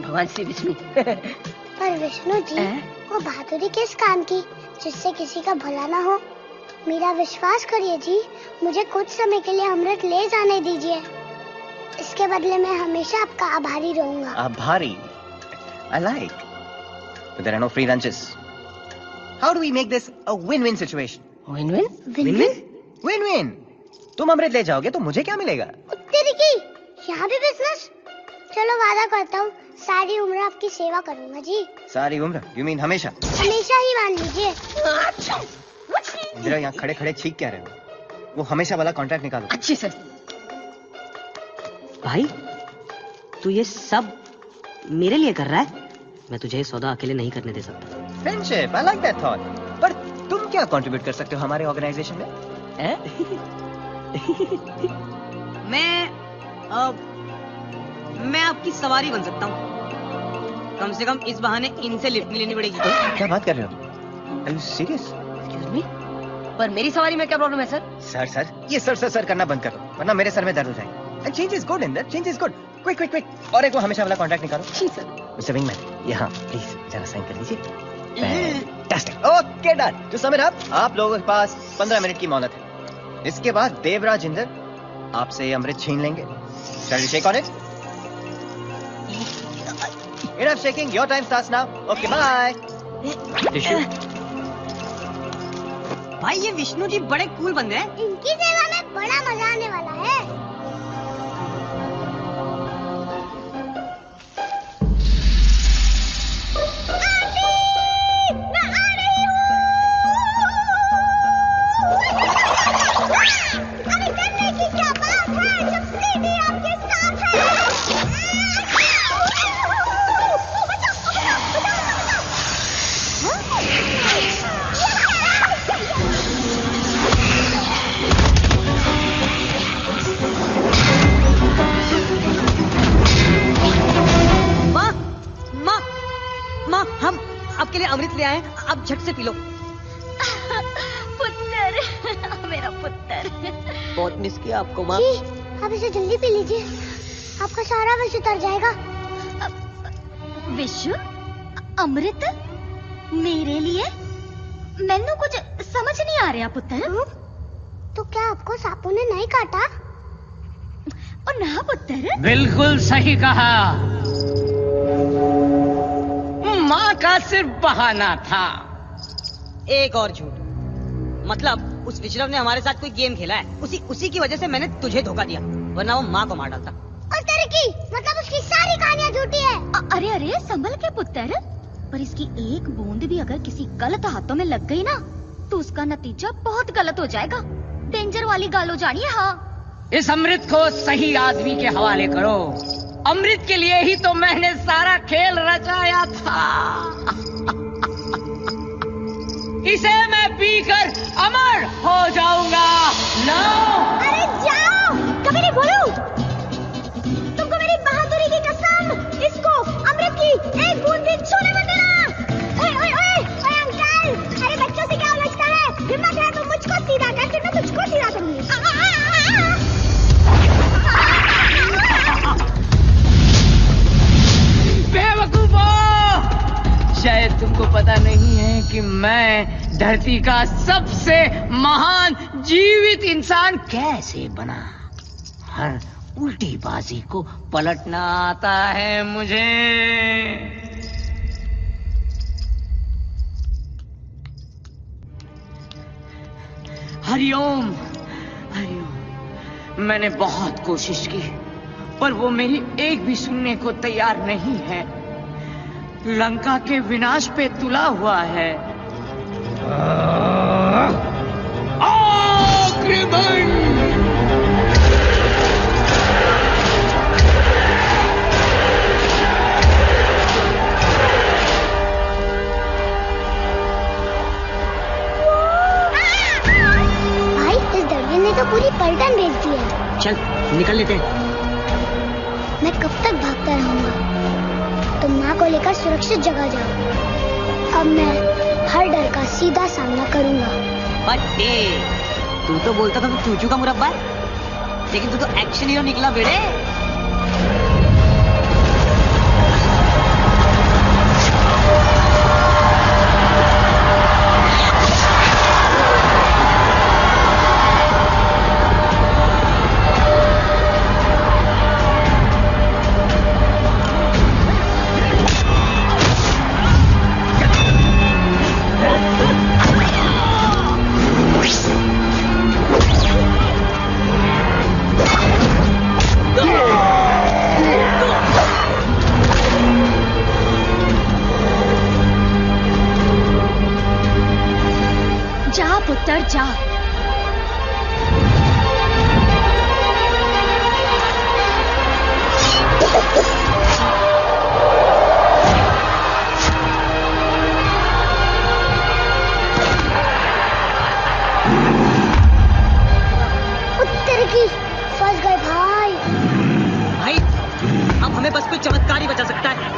भगवान श्री विष्णु। पर विष्णु जी वो बहादुरी किस काम की जिससे किसी का भला ना हो? मेरा विश्वास करिए जी, मुझे कुछ समय के लिए अमृत ले जाने दीजिए। इसके बदले मैं हमेशा आपका आभारी रहूंगा। आभारी? I like. But there are no free lunches. How do we make this a win-win situation? Win-win? Win-win? Win-win. तुम अमृत ले जाओगे तो मुझे क्या मिलेगा? तेरी की यहाँ भी बिजनेस? चलो वादा करता हूँ सारी उम्र आपकी सेवा करूंगा जी। सारी उम्र? You mean हमेशा? हमेशा ही मान लीजिए। इंदिरा यहाँ खड़े खड़े छींक क्या रहे हो? वो हमेशा वाला कॉन्ट्रैक्ट निकालो। अच्छी सर। भाई तू ये सब मेरे लिए कर रहा है? मैं तुझे ये सौदा अकेले नहीं करने दे सकता। Friendship, I like that thought. पर तुम क्या कंट्रीब्यूट कर सकते हो हमारे ऑर्गेनाइजेशन में? मैं आपकी सवारी बन सकता हूँ। कम से कम इस बहाने इनसे लिफ्ट नहीं लेनी पड़ेगी। क्या बात कर रहे हो? Are you serious? Excuse me? पर मेरी सवारी में क्या प्रॉब्लम है सर? सर ये सर करना बंद करो वरना मेरे सर में दर्द हो जाएगा। And change is good, Inder. Change is good. Quick. और एक वो हमेशा वाला कॉन्ट्रैक्ट निकालो। जी सर। मिस्टर विंगमैन, यहाँ प्लीज जरा साइन कर दीजिए। Fantastic. Okay, done. To sum it up, आप लोगों के पास 15 मिनट की मोहलत है। इसके बाद देवराज इंद्र आपसे ये अमृत छीन लेंगे। Shall we shake on it? Enough shaking. Your time starts now. Okay, bye. भाई ये विष्णु जी बड़े कूल बंदे हैं। इनकी सेवा में बड़ा मजा आने वाला है। आपके लिए अमृत ले आए, आप झट से पी लो। पुत्र, मेरा पुत्र। बहुत मिस किया आपको माँ। आप इसे जल्दी पी लीजिए, आपका सारा विष उतर जाएगा। विष? अमृत? मेरे लिए? मैंने कुछ समझ नहीं आ रहा पुत्र। तो क्या आपको सांपों ने नहीं काटा? और ना पुत्र। बिल्कुल सही कहा। माँ का सिर्फ बहाना था। एक और झूठ। मतलब उस विश्रव ने हमारे साथ कोई गेम खेला है, उसी की वजह से मैंने तुझे धोखा दिया, वरना वो माँ को मार डालता। और तेरे की मतलब उसकी सारी कहानियाँ झूठी है। अरे संभल के पुत्र। पर इसकी एक बूंद भी अगर किसी गलत हाथों में लग गई ना तो उसका नतीजा बहुत गलत हो जाएगा। डेंजर वाली गाल हो जानी है। हाँ, इस अमृत को सही आदमी के हवाले करो। अमृत के लिए ही तो मैंने सारा खेल रचाया था। इसे मैं पीकर अमर हो जाऊंगा। अरे जाओ, कभी नहीं बोलूं। तुमको मेरी बहादुरी की कसम, इसको अमृत की एक बूंद भी छूने मत देना। ओए अंकल, अरे बच्चों से क्या उलझता है? हिम्मत है तो मुझको सीधा कर, फिर मैं तुझको सीधा करूंगी। बेवकूफो! शायद तुमको पता नहीं है कि मैं धरती का सबसे महान जीवित इंसान कैसे बना। हर उल्टी बाजी को पलटना आता है मुझे। हरिओम, हरिओम। मैंने बहुत कोशिश की, पर वो मेरी एक भी सुनने को तैयार नहीं है। लंका के विनाश पे तुला हुआ है। आक्रमण! तो पूरी पलटन भेज दी है। चल निकल लेते हैं। मैं कब तक भागता रहूंगा? तुम माँ को लेकर सुरक्षित जगह जाओ। अब मैं हर डर का सीधा सामना करूंगा। बट्टे, तू तो बोलता था तू चूचू का मुरब्बा है, लेकिन तू तो एक्शन हीरो निकला बेटे। पुत्र जा। उत्तर की फंस गए भाई। भाई अब हमें बस कोई चमत्कार ही बचा सकता है।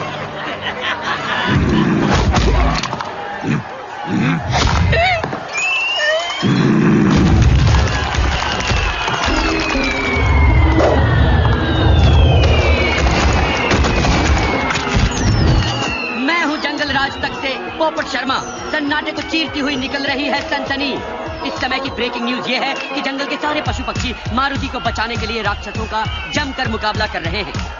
पोपट शर्मा, सन्नाटे को चीरती हुई निकल रही है सनसनी। इस समय की ब्रेकिंग न्यूज ये है कि जंगल के सारे पशु पक्षी मारुति को बचाने के लिए राक्षसों का जमकर मुकाबला कर रहे हैं।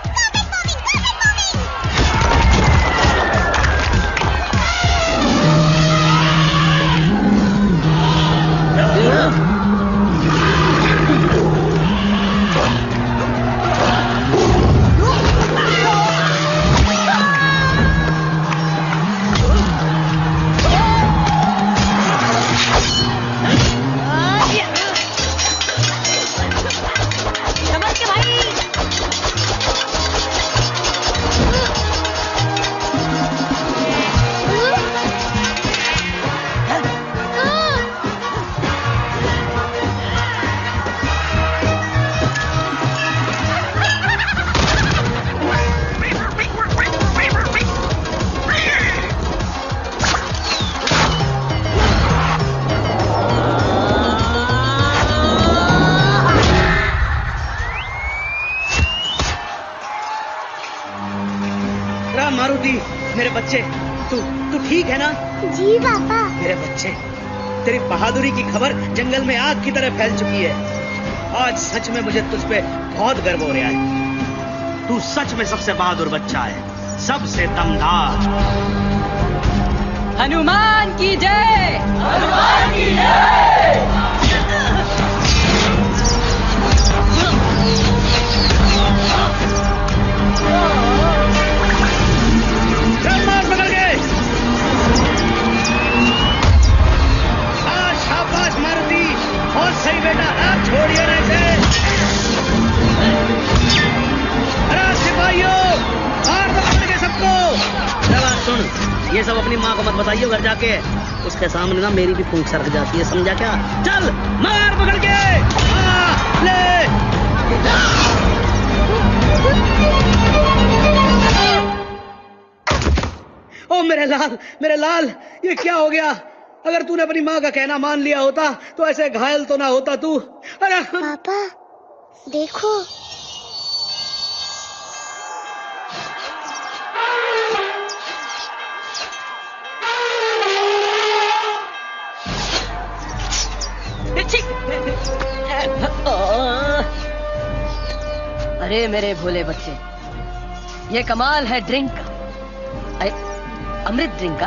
मेरे बच्चे, तू ठीक है ना? जी पापा। मेरे बच्चे, तेरी बहादुरी की खबर जंगल में आग की तरह फैल चुकी है। आज सच में मुझे तुझ पे बहुत गर्व हो रहा है। तू सच में सबसे बहादुर बच्चा है, सबसे दमदार। हनुमान की जय! हनुमान की जय! पकड़ गए। शाबाश मारुति, बहुत सही बेटा, आप छोड़िए ना इसे। अरे सिपाहियों, मार पकड़ के सबको। सुन, ये सब अपनी माँ को मत बताइए घर जाके, उसके सामने ना मेरी भी फूंक सरक जाती है, समझा क्या? चल मार पकड़ के। ले। ओ मेरे लाल, ये क्या हो गया? अगर तूने अपनी माँ का कहना मान लिया होता तो ऐसे घायल तो ना होता तू। अरे पापा देखो, अरे मेरे भोले बच्चे, ये कमाल है ड्रिंक का, अमृत ड्रिंक का।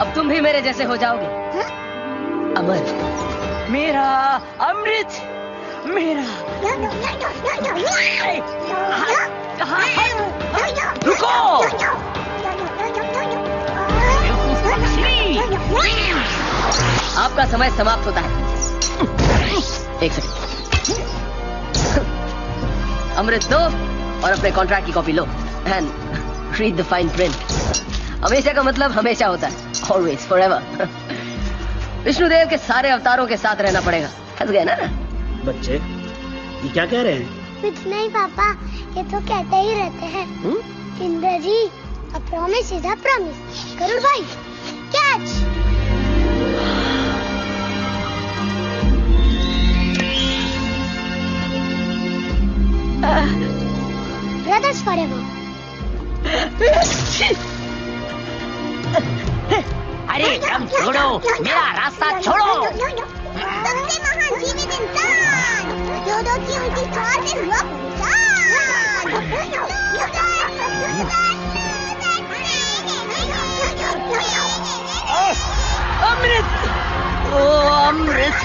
अब तुम भी मेरे जैसे हो जाओगे। अमर, मेरा अमृत, मेरा। रुको। आपका समय समाप्त होता है। एक सेकंड। अमृत दो और अपने कॉन्ट्रैक्ट की copy low and read the fine print. हमेशा का मतलब हमेशा होता है, ऑलवेज, फॉरएवर। विष्णुदेव के सारे अवतारों के साथ रहना पड़ेगा। हंस गए ना? बच्चे ये क्या कह रहे हैं? कुछ नहीं पापा, ये तो कहते ही रहते हैं। Indra ji, a promise is a promise. Garud भाई, कैच। Brothers forever. अरे ड्रम छोड़ो, मेरा रास्ता छोड़ो। सबसे महान जीवित इंसान, योदो की उल्टी चाल में हुआ अमृत, ओ अमृत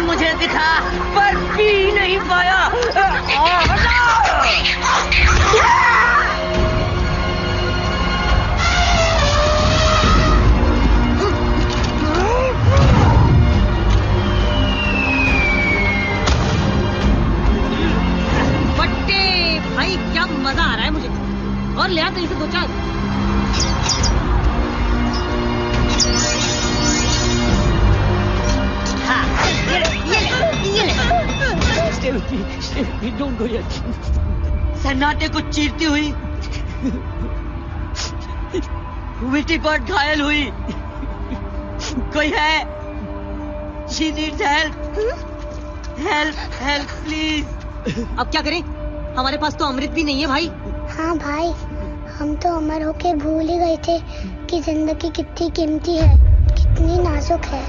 मुझे दिखा पर पी नहीं पाया। बट्टे भाई, क्या मजा आ रहा है मुझे। और ले आता इसे दो चार। Don't go yet. सन्नाटे को चीरती हुई विटी कॉट घायल हुई। कोई है? She needs help. Help, help, please. अब क्या करें? हमारे पास तो अमृत भी नहीं है भाई। हाँ भाई, हम तो अमर होके भूल ही गए थे कि जिंदगी कितनी कीमती है, कितनी नाजुक है।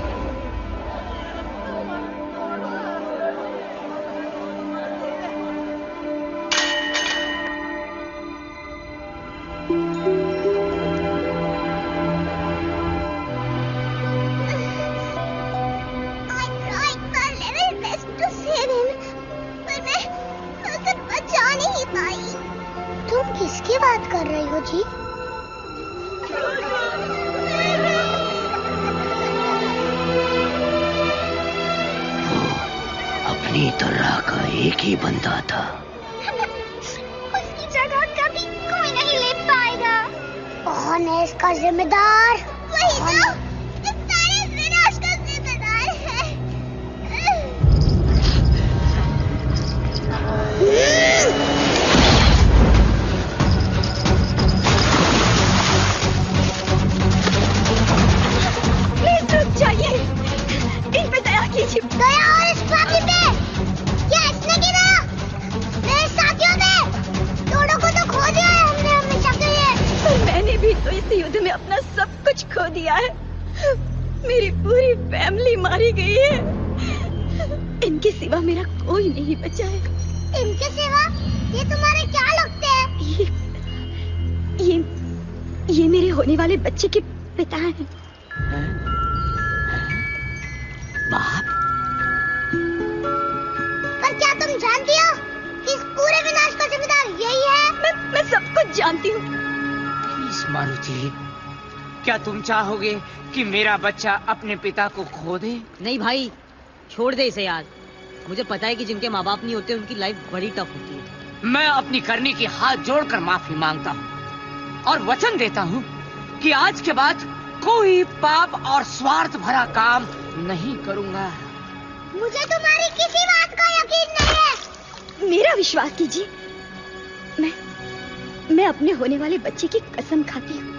किसकी बात कर रही हो जी? अपनी तरह का एक ही बंदा था। उसकी जगह कभी कोई नहीं ले पाएगा। कौन है इसका जिम्मेदार? वही तो, इस सारे विनाश का जिम्मेदार है। इन पे दया कीजिए। दया और इस पापी पे? क्या इसने की दया? मेरे साथियों पे? दोनों को तो खो दिया है हमने हमेशा के लिए। पर मैंने भी तो इस युद्ध में अपना सब कुछ खो दिया है। मेरी पूरी फैमिली मारी गई है। इनके सिवा मेरा कोई नहीं बचा है। इनके सिवा? ये तुम्हारे क्या लगते हैं? ये मेरे होने वाले बच्चे के पिता हैं। बाप? पर क्या तुम जानती हो कि इस पूरे विनाश का जिम्मेदार यही है? मैं सब कुछ जानती हूँ। मारुति, क्या तुम चाहोगे कि मेरा बच्चा अपने पिता को खो दे? नहीं भाई, छोड़ दे इसे यार। मुझे पता है कि जिनके माँ बाप नहीं होते उनकी लाइफ बड़ी टफ होती है। मैं अपनी करनी की हाथ जोड़कर माफी मांगता हूँ और वचन देता हूँ कि आज के बाद कोई पाप और स्वार्थ भरा काम नहीं करूँगा। मुझे तुम्हारी किसी बात का यकीन नहीं है। मेरा विश्वास कीजिए, मैं अपने होने वाले बच्चे की कसम खाती हूँ।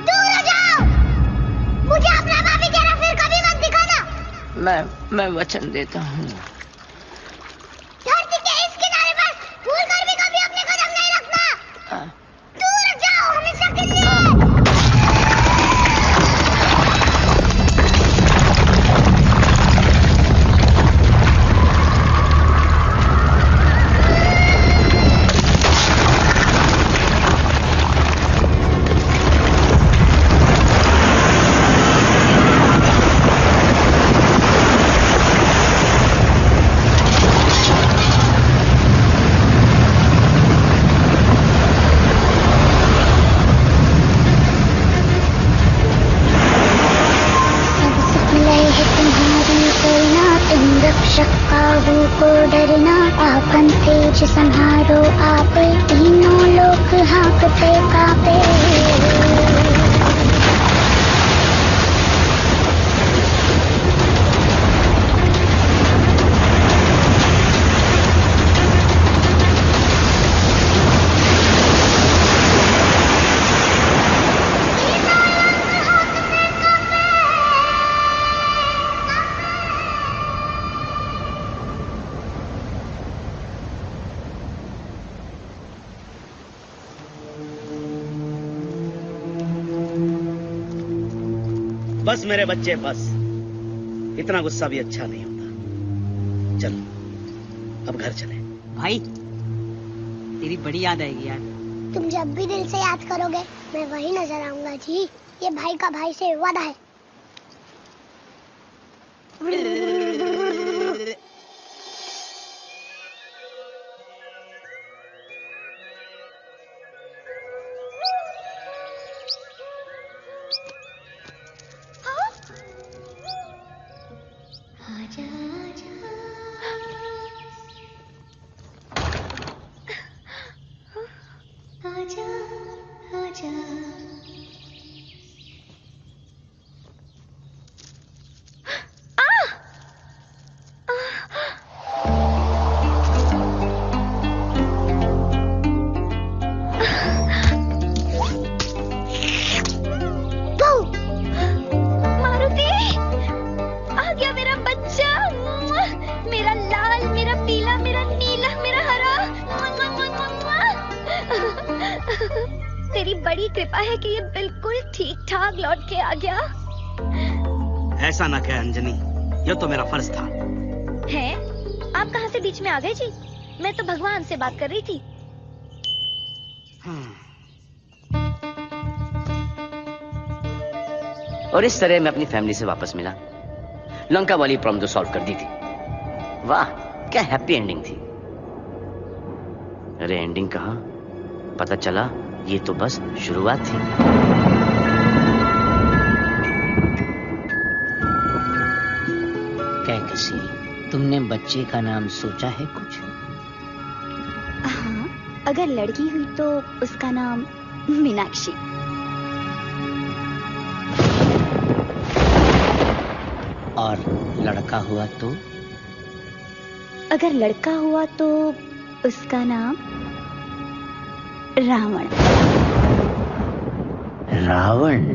दूर हो जाओ! मुझे अपना भाभी चेहरा फिर कभी मत दिखाना। मैं वचन देता हूँ। धरती के इस किनारे पर भूल कर भी कभी अपने कदम नहीं रखना। दूर जाओ हमेशा के लिए। कुछ संहारो आप, तीनों लोग हाँकते कांपे। बस मेरे बच्चे बस, इतना गुस्सा भी अच्छा नहीं होता। चलो अब घर चले। भाई तेरी बड़ी याद आएगी यार। तुम जब भी दिल से याद करोगे मैं वही नजर आऊंगा जी। ये भाई का भाई से वादा है। तेरी बड़ी कृपा है कि ये बिल्कुल ठीक ठाक लौट के आ गया। ऐसा ना कह अंजनी, ये तो मेरा फर्ज था। है? आप कहाँ से बीच में आ गए जी? मैं तो भगवान से बात कर रही थी। और इस तरह मैं अपनी फैमिली से वापस मिला। लंका वाली प्रॉब्लम तो सॉल्व कर दी थी। वाह क्या हैप्पी एंडिंग थी। अरे एंडिंग कहाँ, पता चला ये तो बस शुरुआत थी। क्या किसी तुमने बच्चे का नाम सोचा है कुछ? हाँ, अगर लड़की हुई तो उसका नाम मीनाक्षी। और लड़का हुआ तो? अगर लड़का हुआ तो उसका नाम रावण। रावण?